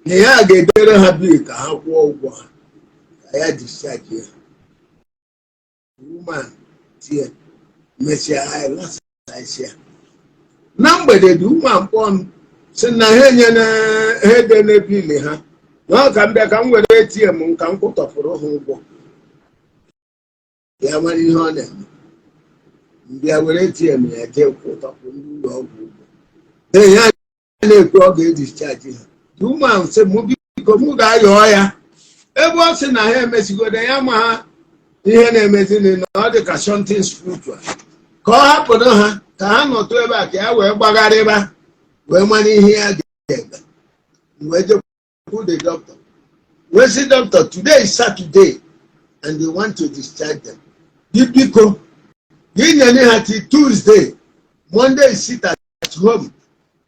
na ya ga-edere ha bil ka ha kwụọ ụgwọ ha ka ya discharge ya woman tie mesịa anyị lasasị ya na mgbede dị woman kpọọ m sị na ha enye na ha ede n'ebili ha na ọ ka m bịa ka m were ATM m ka m kwụtọpụrụ ha ụgwọ ya nwere ihe ọ na-eme mbịa were ATM ya jee kwụtọpụrụ ndị ụlọ ọgwụ ụgwọ ee ya na-ekwu ọ ga-edischarge ha the woman sị mụ biko mụ ga-ayọọ ya ebe ọ sị na ha emesigodo ya ma ha ihe na-emezini na ọ dị ka something spiritual ka ọ hapụrụ ha ka ha nọtụ ebe a ka ya wee gbagharịba wee mara ihe ya ga-eme wee jekwu the doctor wee sị doctor today is Saturday and they want to discharge them biko gị nyere ha till Tuesday Monday sit at home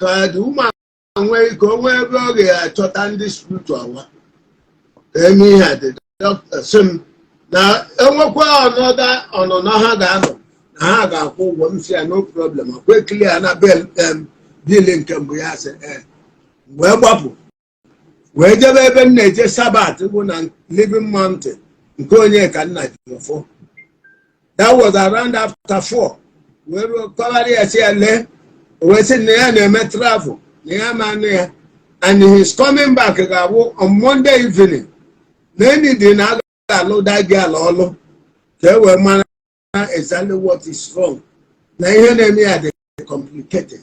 ka the woman nwee ike o nwee ebe ọ ga-achọta ndị spiritual nwa ka eme ihe a the doctor sị m na enwekwa ọnọdụ ha ga-anọ na ha ga-akwụ ụgwọ m si ya no problem akwe clear na bil nke mbụ ya sị wee gbapụ wee jebe ebe m na-eje sabat bụ na Living Mountain nke onye ka nna ji ụfọ that was around after 4 wee ruo kọgharị ya si ya lee wee sị na ya na-eme travel na ya ma nne ya and he's coming back ga-abụ on Monday evening na enyi dị na alụda gị ala ọlụ ka e wee mara exactly what is wrong na ihe na-eme ya dị complicated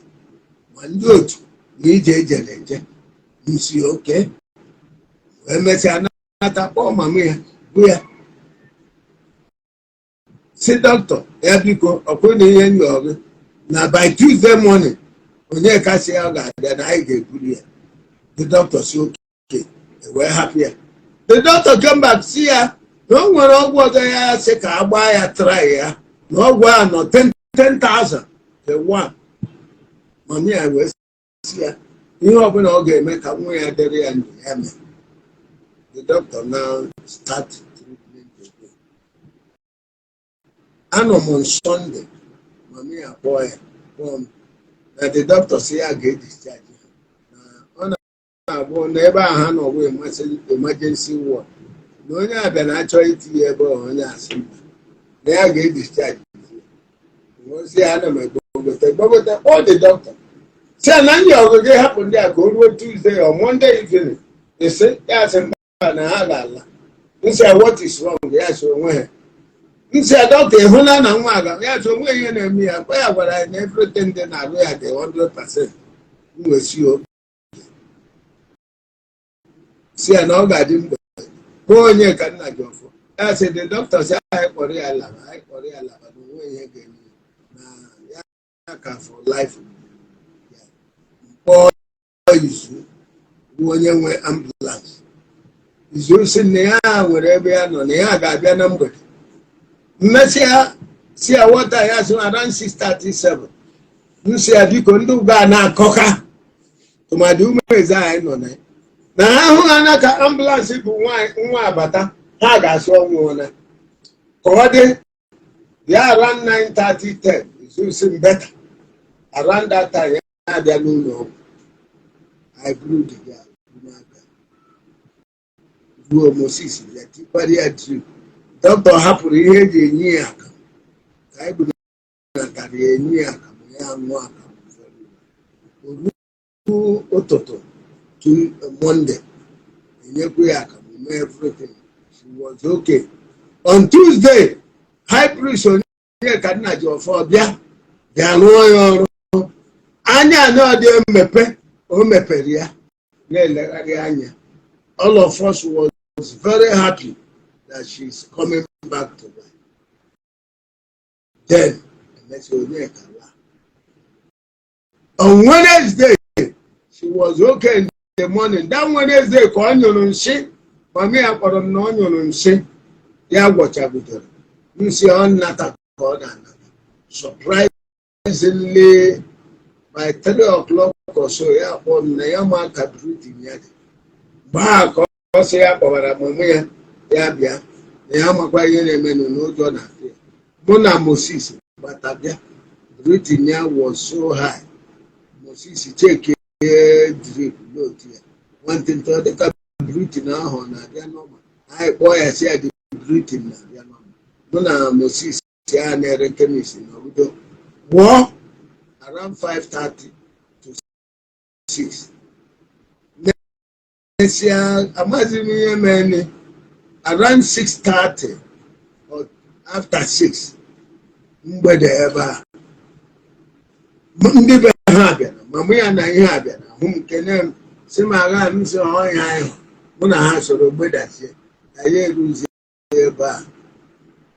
ma ndị otu na ije ejere eje nsi oke wee mesịa nata kpọọ mama ya bụ ya si dọkịta ya biko ọkwụ na ihe nyọrọ na by Tuesday morning onye kasị ya ga-abịa na anyị ga-eburu ya the doctor si oke wee hapụ ya the doctor came back si ya na o nwere ọgwụ ọzọ ya sị ka agbaa ya try ya na ọgwụ a nọ 10,000 the one Mami I wee sị ya ihe ọbụla ọ ga-eme ka nwa ya dịrị ya ndụ ya mere. The doctor now start treatment again. Anọ m on Sunday, mami akpọọ ya na the doctor sị ya ga-edischarge na ọ na-abụ n'ebe ahụ ha nọ bụ emergency ward na onye abịa na-achọ itinye ebe onye asị mba na ya ga-edischarge ozi ya ana m egbogote kpọọ the doctor si na ndị ọgụgụ hapụ ndị a ka o ruo Tuesday or Monday evening ese ya asị mba na ha ga-ala nsị what is wrong ya so onwe ha nsị doctor ịhụla na nwa aga ya so onwe ihe na-eme ya kwa ya gwara ya na everything dị na-arụ ya dị 100% nwesi obi si ya na ọ ga-adị mgbe kpọọ onye ka nna gị ọfọ ya sị the doctor si anyị kpọrọ ya laba na onwe ihe ga-eme na ya ka for life kpọọ Izu bụ onye nwe ambulance. Izu si na ya nwere ebe ya nọ na ya ga-abịa na mgbede mmesịa si ya wọta ya so around 6:37 nsi ya biko ndị ụga na-akọka tụmadị umeze anyị nọ na ha hụ anya ka ambulance bụ nwa abata ha ga-asị ọnwụ na ka ọ dị ya around 9:30 Izu si mbeta around that time ya abịa n'ụlọ ọgwụ. I blew the girl. Ruo Moses ya tikwara ya drip. Doctor hapụrụ ihe eji enye ya aka ka anyị bụ natara ya enye ya aka ya ṅụọ aka ruo ụtụtụ to Monday enyekwa ya aka mee everything. She was okay. On Tuesday, high priest onye ka nna ji ọfọ bịa rụọ ya ọrụ anya na ọ dị mmepe o mepere ya na-elegharị anya. All of us was very happy that she's coming back to life. Then on Wednesday she was okay in the morning. That Wednesday ka ọ nyụrụ nsị mami ya kpọrọ m na ọ nyụrụ nsị ya gwọchabidoro nsị ọ nnata ka ọ na-anata. Surprisingly by 3 o'clock or so ya kpọrọ m na ya ma ka breathing ya dị gbaa ka ọ sị ya kpọbara mama ya bịa na ya makwa ihe na-eme n'ụjọ na-atụ ya. Mụ na Moses gbata bịa breathing ya was so high. Moses cheke drip note ya nwantịntị ọ dịka breathing ahụ na-abịa normal. Anyị kpọọ ya si ya dị breathing na-abịa normal. Mụ na Moses ya na-ere kemis na obodo gwọọ around 5:30 to 6. Amaghịzi m ihe mere around 6:30 or after 6 mgbede ebe a ndị be ha bịara mama ya na ihe a bịara hụ m kene m si m agha m si ọhịa ahụ mụ na ha soro gbedasie anyị eruzie ebe a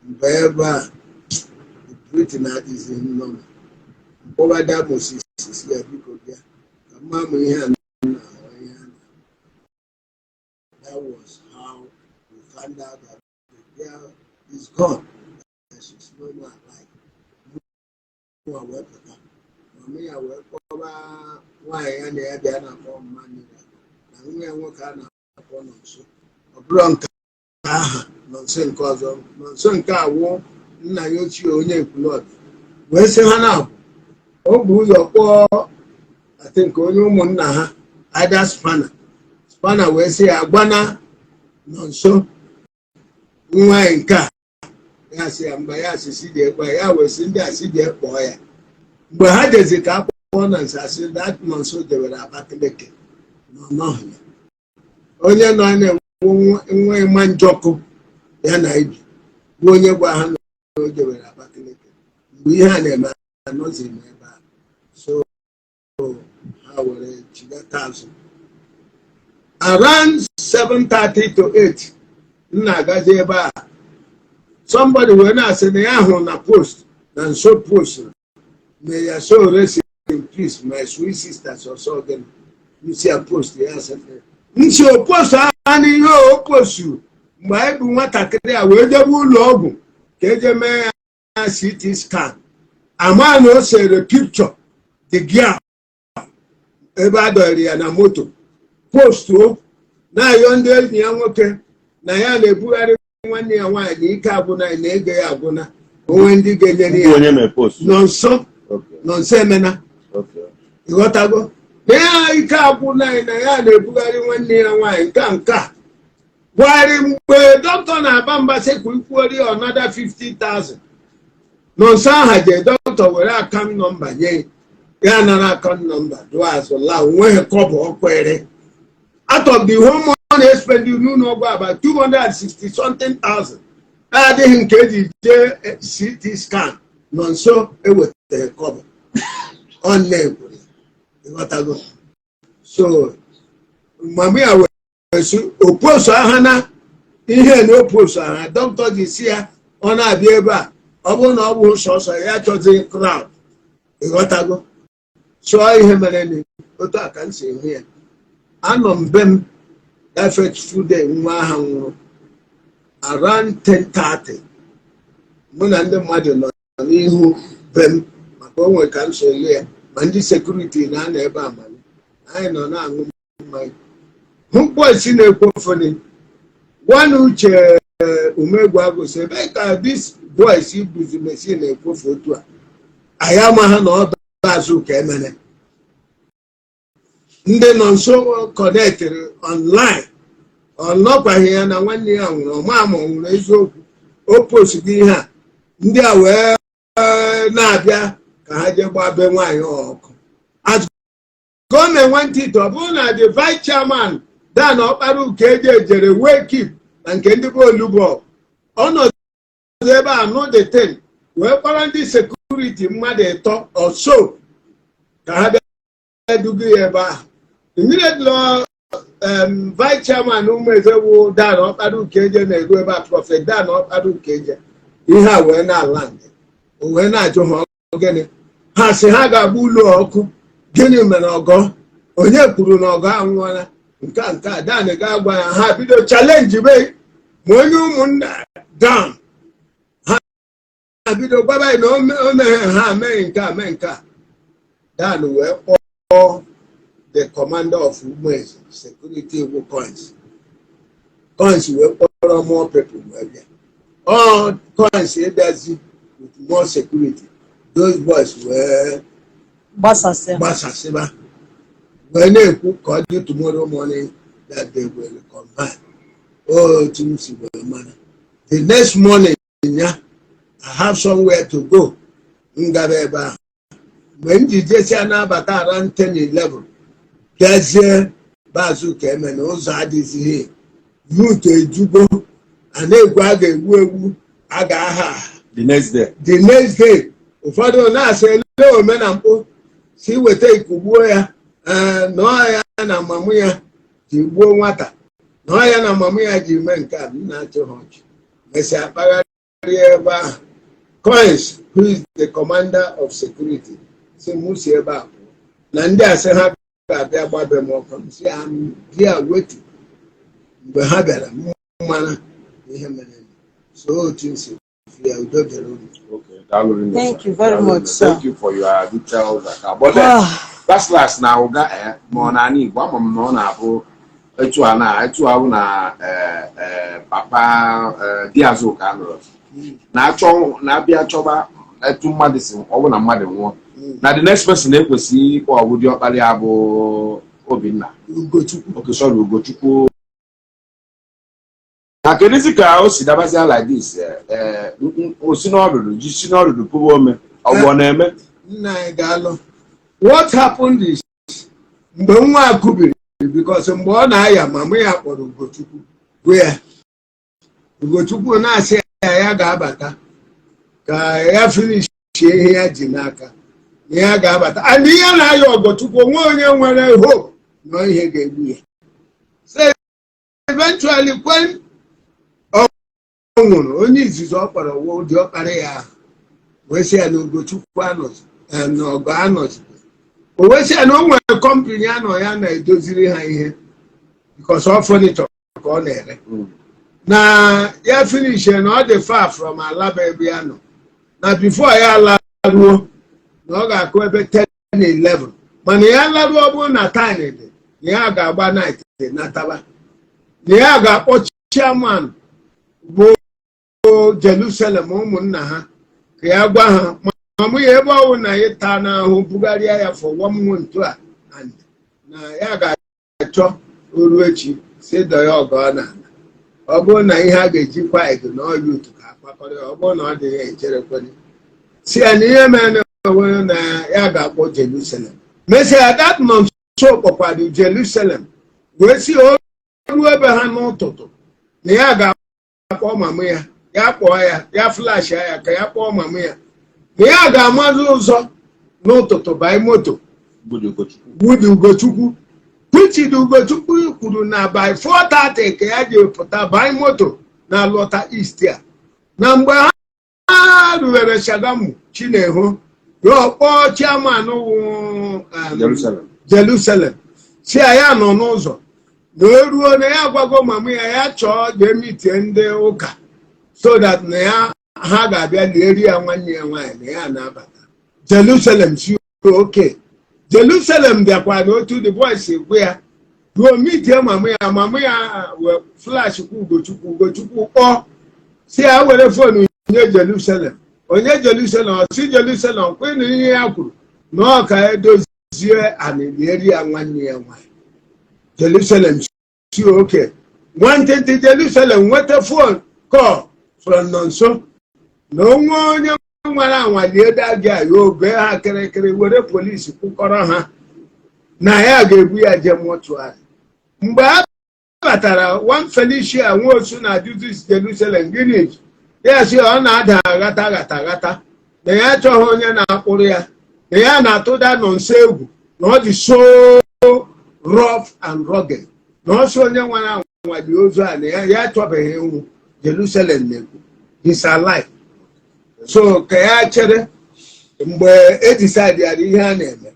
mgbe ebe a Britain adịghịzi nnọọ mkpọbada Moses si ya biko bịa ka mma m ihe a. That was how we found out that the girl is gone. That she's no more alive. Mommy, I will cover why and the other upon money. And we are working upon Nonso. A bronca, Nonso cause of Nonso car war, Nayochi only blood. Where's Hannah? Oh, boo your poor, I think only Monaha, either spanner. Spanner wee sị ya gbana Nonso nwa nke a ya sị ya mgbe ya asịsị dị ekpe ya wee sị ndị asị dị ekpọọ ya mgbe ha jezi ka akpọọ na nsasị that Nonso dewere Abakaliki n'ọnọhụ ya onye nọ na-enwe ịma njọkụ ya na ibi bụ onye gwa ha na o dewere Abakaliki mgbe ihe a na-eme anọzi m ebe a so ha were chigata azụ. Around 7:30 to 8, Nagazi eba. Somebody when I said na ya hụ na post na so post. May your soul rest in peace, my sweet sisters or so again. You see a post ya said. Nsi o post ani yo post you. Mgbe bụ nwatakịrị a wee jebe ụlọ ọgwụ ka eje mee ya CT scan. A man o sere picture the girl ebe a dọrọ ya na moto postuo na-ayọ ndị enyi ya nwoke na ya na-ebugharị nwanne ya nwaanyị na ike agwụna na ego ya agwụna onwe ndị ga-enyere ya nọnso emena ịghọtago na ya ike agwụna na ya na-ebugharị nwanne ya nwaanyị nke a gwagharị mgbe dọkịta na-aba mba sekwu ikwuori ọnada 50,000 nọnso aha je dọkịta were akaụntụ nọmba nye ya nara akaụntụ nọmba dụọ azụ la onweghị kọbọ ọkwere out of the whole money expended n'ụlọ ọgwụ about 260 something thousand adịghị nke eji jee CT scan nọnso ewetaghị kọbọ ọ na-egwuri ịghọtago so mgbe ya were oposu aha na ihe na oposu aha dọkịta ji si ya ọ na-abịa ebe a ọ bụrụ na ọ bụ sọsọ ya chọzi crowd ịghọtago chọọ ihe mere na otu aka m si hụ ya anọ m be m efetufu day nwa aha nwụrụ around 10:30 mụ na ndị mmadụ nọ n'ihu be m maka onwe ka m so ya ma ndị sekuriti na-anọ ebe amali anyị nọ na-aṅụ mmanya hụ mkpọsi na-ekwofoni nwanne uche umegwu agụsị ebe ka dis boys ibuzi mesi na-ekwofu otu a anyị ama ha na ọ azụ ka emere ndị nọ nso kọnetịrị online ọ nọkwaghị ya na nwanne ya nwụrụ ọma ma ọ nwụrụ eziokwu o postụrụ ihe a ndị a wee na-abịa ka ha jee gbaa be nwaanyị ọkụ as gọọmenti nwantịtị ọ bụrụ na the vice chairman dan ọkpara uke eji ejere wee kip na nke ndị be olugbo ọnọdụ ebe a nụ the ten wee kpara ndị sekuriti mmadụ ịtọ ọso ka ha bịa duga ya ebe ahụ immediately vice chairman ụmụeze bụ dan ọkpara ukeje na-eru ebe a prọfet dan ọkpara ukeje ihe a wee na-ala ndị o wee na-ajụ ha gịnị ha si ha ga-agba ụlọ ọkụ gịnị mere ọgọ onye kwuru na ọgọ anwụọla nke a dan ga-agwa ya ha bido chalenji be ma onye ụmụnna dan ha bido gwaba na o meghe ha mee nke a mee nke a dan wee kpọọ the commander of women's security coins wee kpọrọ more people wee bịa all coins edazi with more security those boys wee gbasasịba wee na-ekwu ka ọ dị tomorrow morning that they will combine otu wee mana the next morning ya I have somewhere to go ngaba ebe ahụ mgbe m ji jesia na-abata around 10-11 gazie bazụ ka eme na ụzọ adịzighị youth ejugo a na-egwu a ga-egbu egwu a ga-aha the next day ụfọdụ na-asị ele omena mpụ si weta ikugbuo ya nọọ ya na mamụ ya ji gbuo nwata nọọ ya na mamụ ya ji mee nke a na-achị ha ọchị mesịa kpagharị ebe ahụ coins who is the commander of security si musi ebe a na ndị asị ha ga-abịa gbabe m ọkụ si ha dia wetu mgbe ha bịara mmana ihe mere so otu nsi ya udo dere unu. Thank you very much, sir. Thank you for your details. But that's last now. More than Igbo, I'm known as etu na papa Diazo Carlos. Na bịa chọba etu mmadụ si ọ bụ na mmadụ nwụọ. Na the next person ekwesị ịkpọ ọgwụdị ọkpali abụ Obinna. Ugochukwu. Okay, sorry, Ogochukwu. Na kedụzi ka o si dabazia like this o si n'ọdụdụ pụrụ ome ọgbọ na-eme nna anyị ga-alụ what happened is mgbe nwa akụbiri because mgbe ọ na-aya mama ya kpọrọ Ugochukwu bụ ya Ugochukwu na-asị ya ga-abata ka ya finish ihe ya ji n'aka na ya ga-abata and ihe na-aya Ugochukwu onwe onye nwere hope na ihe ga-egbu ya so eventually when nwụrụ onye izizi ọ kpọrọ ụdị ọkpara ya wee sị ya na Ugochukwu anọzi na ọgọ anọzi o wee sị ya na o nwere kọmpani anọ ya na-edoziri ha ihe because ọ fọnichọ ka ọ na-ere na ya finish na ọ dị far from Alaba ebe ya nọ na before ya laruo na ọ ga-akụ ebe 10-11 mana ya larụ ọ bụrụ na time dị na ya ga-agba night nataba na ya ga-akpọ chairman bụ Jerusalem ụmụnna ha ka ya gwa ha ma mụ ya ebe ọwụ na ịta n'ahụ bugharịa ya for 1 month a and na ya ga-achọ oru echi si dọ ya ọgọ na ọ bụrụ na ihe a ga-ejikwa edo na ọya otu ka akpakọrọ ọ bụrụ na ọ dị ya echerekwere si ya na ihe mere onwe na ya ga-akpọ Jerusalem mesịa that Nonso kpọkwado Jerusalem wee si oru ebe ha n'ụtụtụ na ya ga-akpọ mama ya ya kpọọ ya flash ya ka ya kpọọ mama ya na ya ga-amazi ụzọ n'ụtụtụ bai moto Gbudi Ugochukwu Pichidi Ugochukwu kwuru na by 4:30 ka ya ji pụta bai moto na lọta East a na mgbe ha ruwere Shagamu Chinehu ya kpọọ chairman Jerusalem si ya nọ n'ụzọ na o ruo na ya gwago mama ya chọọ ga-emitie ndị ụka so that na ya ha ga-abịa leri ya nwanne ya nwaanyị na ya na-abata Jerusalem si oke Jerusalem bịakwa n'otu the boys gwe ya ruo mitie mama ya wee flash kwa Ugochukwu kpọọ si ya were fonu nye Jerusalem onye Jerusalem ọsi Jerusalem kwenu ihe ya kwuru na ọ ka edozie anịlieri ya nwanne ya nwaanyị Jerusalem si oke nwantịntị Jerusalem nweta fon call from Nonso na onwe onye nwere anwalie dagị a ya obe ha kịrịkịrị were polisi kwụkọrọ ha na ya ga-ebu ya je mọtụarị mgbe a batara one Felicia Nwosu na Judith Jerusalem gịnị ya si ọ na-ada aghata na ya chọghị onye na-akpụrụ ya na ya na-atụda Nonso egwu na ọ dị so rough and rugged na ọ so onye nwere anwali ozu a na ya chọbeghị ịnwụ Jerusalem na-ekwu he's alive so ka ya chere mgbe e decide ya ihe a na-eme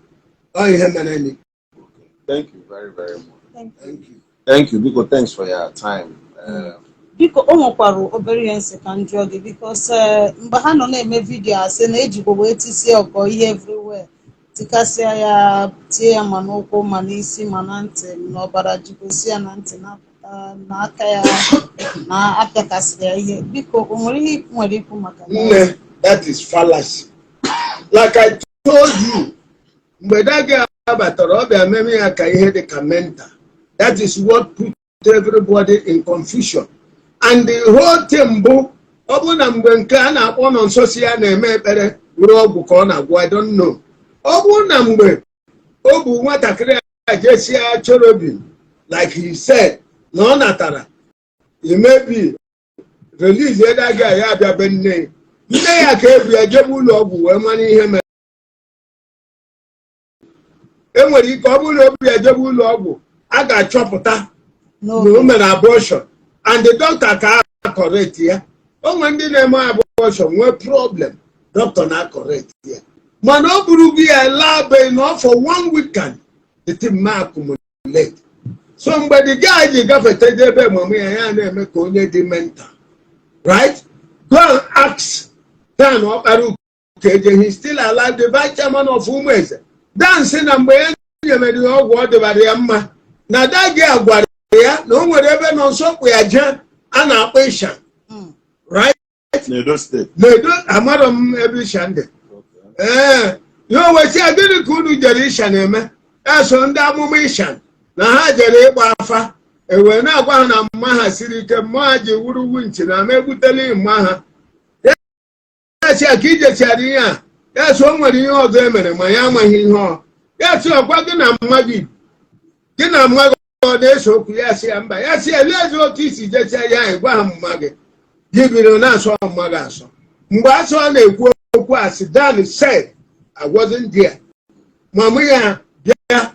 ọ ihe mere ni. Thank you very, very much. Thank you. Biko, thanks for your time. Biko o nwekwara obere ihe nsị ka njụọ gị because mgbe ha nọ na-eme vidio asị na ejikwa wee tisie ọgọ ihe everywhere tikasịa ya tie ya ma n'ụkwụ ma n'isi ma na ntị n'ọbara jikosi ya na ntị na aka ya na apịakasịrị ya ihe biko o nwere ihe nwere ikwu maka nne that is fallacy like I told you mgbe daga abatara ọ bịa meme ya ka ihe dị ka mental that is what put everybody in confusion and the whole thing bụ ọ bụ na mgbe nke a na-akpọ Nonso si ya na-eme ekpere were ọgwụ ka ọ na-agwụ I don't know ọ bụ na mgbe ọ bụ nwatakịrị a jesia cherubim like he said na ọ natara maybe release edaga ya abịa be nne ya ka ebu ya jebe ụlọ ọgwụ wee mara ihe mere enwere ike ọ bụrụ na obu ya jebe ụlọ ọgwụ a ga-achọpụta na o mere abortion and the doctor ka correct ya onwe ndị na-eme abortion nwee problem doctor na correct ya mana ọ bụrụ gị ya labe na for 1 weekend the thing ma accumulate so mgbe the guy ji gafete ebe mama ya na-eme ka onye dị mental right go and ask Dan Okparu Keje he's still alive the vice chairman of Umeze dance na mgbe ya nyemere ọgwụ ọ dịbara ya mma na dagi agwara ya na o nwere ebe Nonso kpụ ya je a na-akpọ Isha right N'Edo State N'Edo amarọ m ebe Isha ndị ya wesi adịrị ka unu jere Isha na-eme eso ndị amụma Isha na ha jere ịgba afa ewee na-agwa ha na mma ha siri ike mma ha ji wuru winchi na ma egbutele mma ha ya si aka ijechara ihe a ya so o nwere ihe ọzọ emere ma ya amaghị ihe ọ ya si ọkwa gị na mmadụ gị na mmadụ ọ na-eso okwu ya si ya mba ya si eleezi otu isi jecha ya ịgwa ha mma gị gị biri na-asọ mma gị asọ mgbe asọ ọ na-ekwu okwu asị Dan said I wasn't there mama ya bịa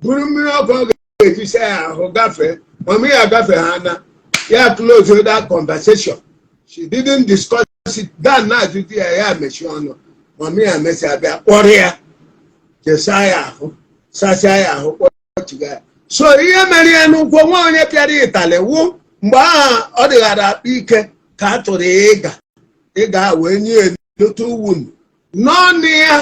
buru mmiri ọkụ ọ ga-ejisa ya ahụ gafee mama ya gafee ha na ya close that conversation she didn't discuss it Dan na-ajụta ya mechie ọnụ mama ya mesịa bịa kpọrọ ya jesa ya ahụ sachaa ya ahụ kpọchiga ya so ihe mere ya n'ụkwụ nwa onye pịara ịtalị wụ mgbe aha ọ dịghara akpa ike ka a tụrụ ya ịga wee nye elote uwu n'ọnụ ya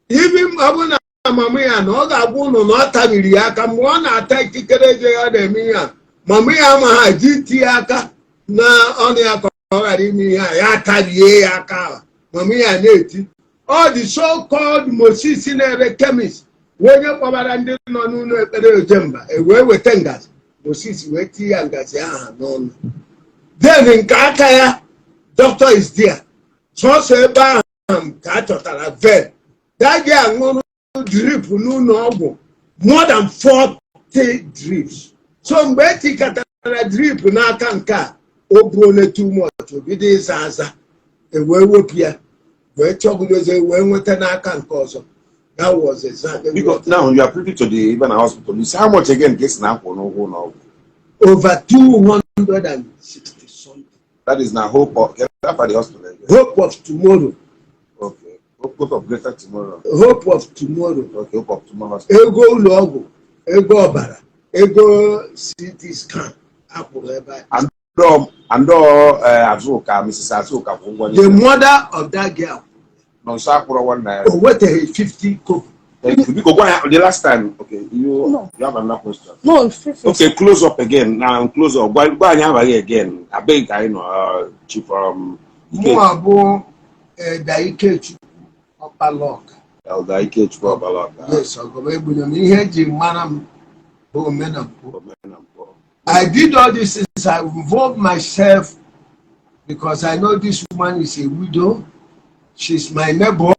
ibi ọ bụ na mama ya na ọ ga-agwa ụnụ na ọ tabiri ya aka mgbe ọ na-ata ikikere ego ya na-eme ihe a mama ya ma ha ji tie aka na ọnụ ya ka ọ ghara ime ihe a ya tabie ya aka ahụ mama ya na-eti ọ dị so-called Moses na-ere chemist onye kpọbara ndị nọ n'ụlọ ekpere ojemba wee weta ngazi Moses wee tie ya ngazi aha n'ọnụ then nke aka ya doctor is there sọsọ ebe ahụ ka a chọtara vel dagi aṅụrụ drip n'ụlọ ọgwụ more than 40 drips so mgbe etikatara drip n'aka nke a o buole too much obido ịza aza wee wepụ ya wee chọgụdozie wee nweta n'aka nke ọzọ. That was exactly because now you are privy to the even hospital. You say how much again case now for no over 260 something. That is now hope of for the hospital again. Hope of tomorrow. Okay. Hope of greater tomorrow. Hope of tomorrow. Okay, hope of tomorrow. Ego logo, ego obara, ego CT scan. And Azuka, Mrs. Azuka, the mother of that girl. Nonso one naira. Oh, what a 50 coke. The last time, okay, you have another question. No, 50. Okay, close up again. Now close up. Why have again? I beg I know chief from Moabo Daikechu Upper Lock. Daikechu Upper Lock. Yes, I'll go able to me here, Madam Omenala. I did all this since I involved myself because I know this woman is a widow. She's my neighbor.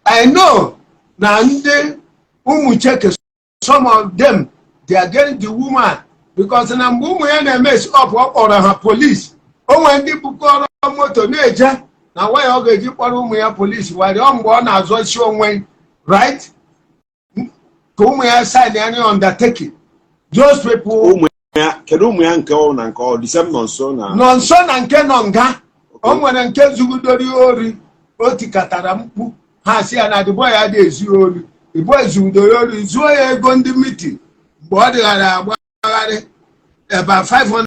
I know now some of them they are getting the woman because now they mess up or her police. Oh, when the book or motor nature now why all the police while the unborn as well show when right? Come sign any undertaking. Those people the same Nonso and Kenonga. Onwere nke zugudori ori otikatara mkpu ha si ya na the boy had ezi ori the boy zugudori ori zuo ya ego ndị meeting mgbe ọ dịghara agbagharị about 500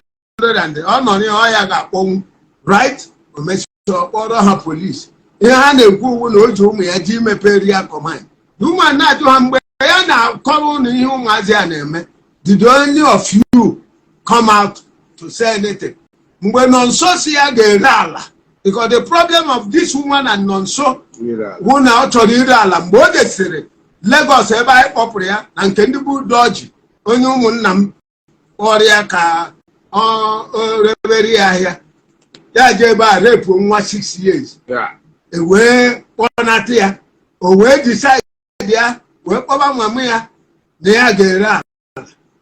and ọ nọ n'ihe ya ga-akpọnwụ right o mesịrị ọkpọrọ ha police ihe ha na-ekwu uwu na o ji ụmụ ya ji imepe area command the woman na-ajụ ha mgbe ya na-akọrọ ụnụ ihe ụmụazị ya na-eme did only of you come out to say anything? Mgbe Nonso si ya ga-ere ala because the problem of this woman and Nonso wụ na ọ chọrọ ire ala mgbe o desịrị Lagos ebe anyị kpọpụrụ ya na nke ndị bụ doji onye ụmụnna m ọrịa ka ọ rebere ya ahịa ya je ebe a repu nwa 6 years wee kpọnata ya o wee decide ya wee kpọba mama ya na ya ga-ere ala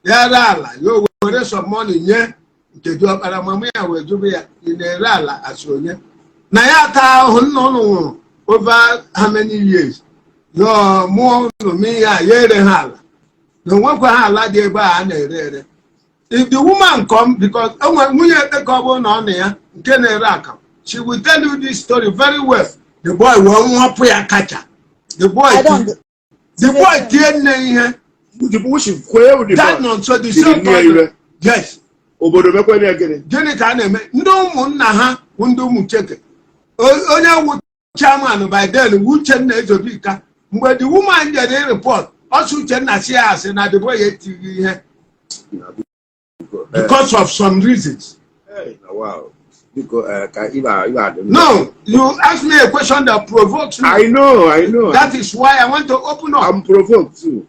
ya re ala ya were some money nye nke dị ọkpara mama ya wee jụrụ ya ị na-ere ala asị onye na ya taa ahụhụ nna ụnụ nwụrụ over how many years yo mụọ ụlọ m ihe a ya ere ha ala na onwekwa ha ala dị ebe a na-ere ere if the woman come because nwunye ekpe ka ọ bụrụ na ọ na ya nke na-ere akamụ she will tell you this story very well. The boy wee nwapụ ya kacha the boy tie nne ihe that Nonso the same person. Yes. Gịnị ka a na-eme ndị ụmụnna ha bụ ndị ụmụ cheke onye wu chairman by then Uchenna Ezobika mgbe the woman did report ọsọ Uchenna si ya asị na the boy etighị ihe because of some reasons. Wow. No, you asked me a question that provokes me. I know. That is why I want to open up. I'm provoked too.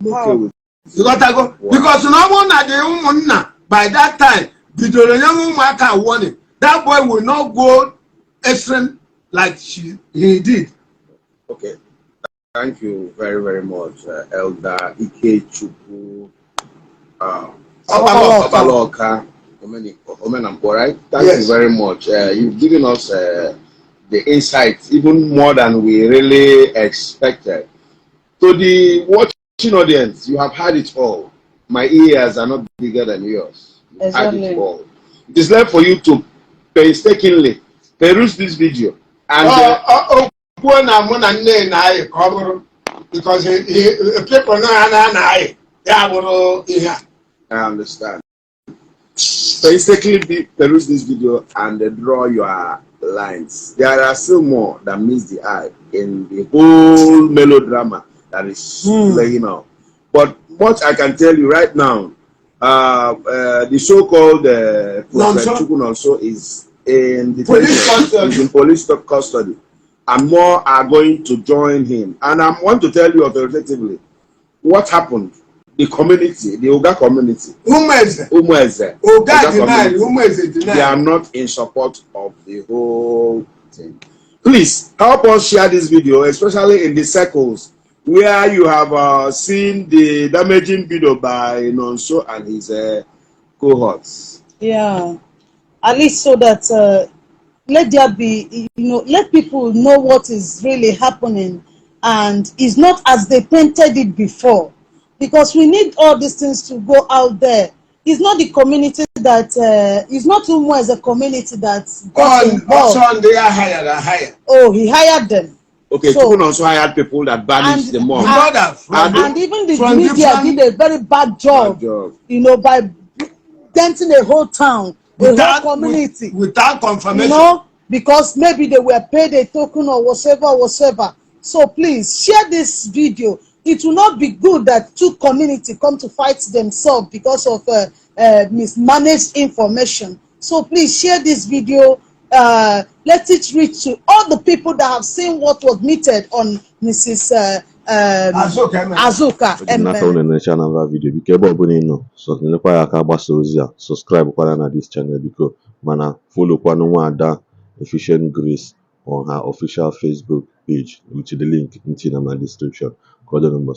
Okay with you gotta go. Wow. Because no one at the woman by that time, the warning that boy will not go extreme like he did. Okay. Thank you very, very much, Elder Ikechukwu Obaloka Omenampo, right? Thank you very much. You've given us the insight, even more than we really expected. To the watching audience, you have heard it all. My ears are not bigger than yours. You've heard it all. It is left for you to painstakingly peruse this video and because people know I understand. Painstakingly peruse this video and draw your lines. There are still more that meets the eye in the whole melodrama that is playing out. But what I can tell you right now, the so-called Nonso is in detention, is in police custody, and more are going to join him. And I want to tell you authoritatively what happened. The community, the Oga community, Umweze, Oga denied, they are not in support of the whole thing. Please help us share this video, especially in the circles where you have seen the damaging video by Nonso and his cohorts. Yeah, at least so that let there be, let people know what is really happening, and it's not as they painted it before. Because we need all these things to go out there. It's not the community that, it's not Umo as a community that got involved. They are hired. Oh, he hired them. Okay, so, Tukun also hired people that banished the mob. And even the media did a very bad job, by denting a whole town, a whole community. Without confirmation. Because maybe they were paid a token or whatever. So please, share this video. It will not be good that two communities come to fight themselves because of mismanaged information. So please share this video. Let it reach to all the people that have seen what was meted on Mrs. Azuka. Video subscribe na this channel because mana follow Ada Efficient Grace on her official Facebook page, which the link in my description. Call the number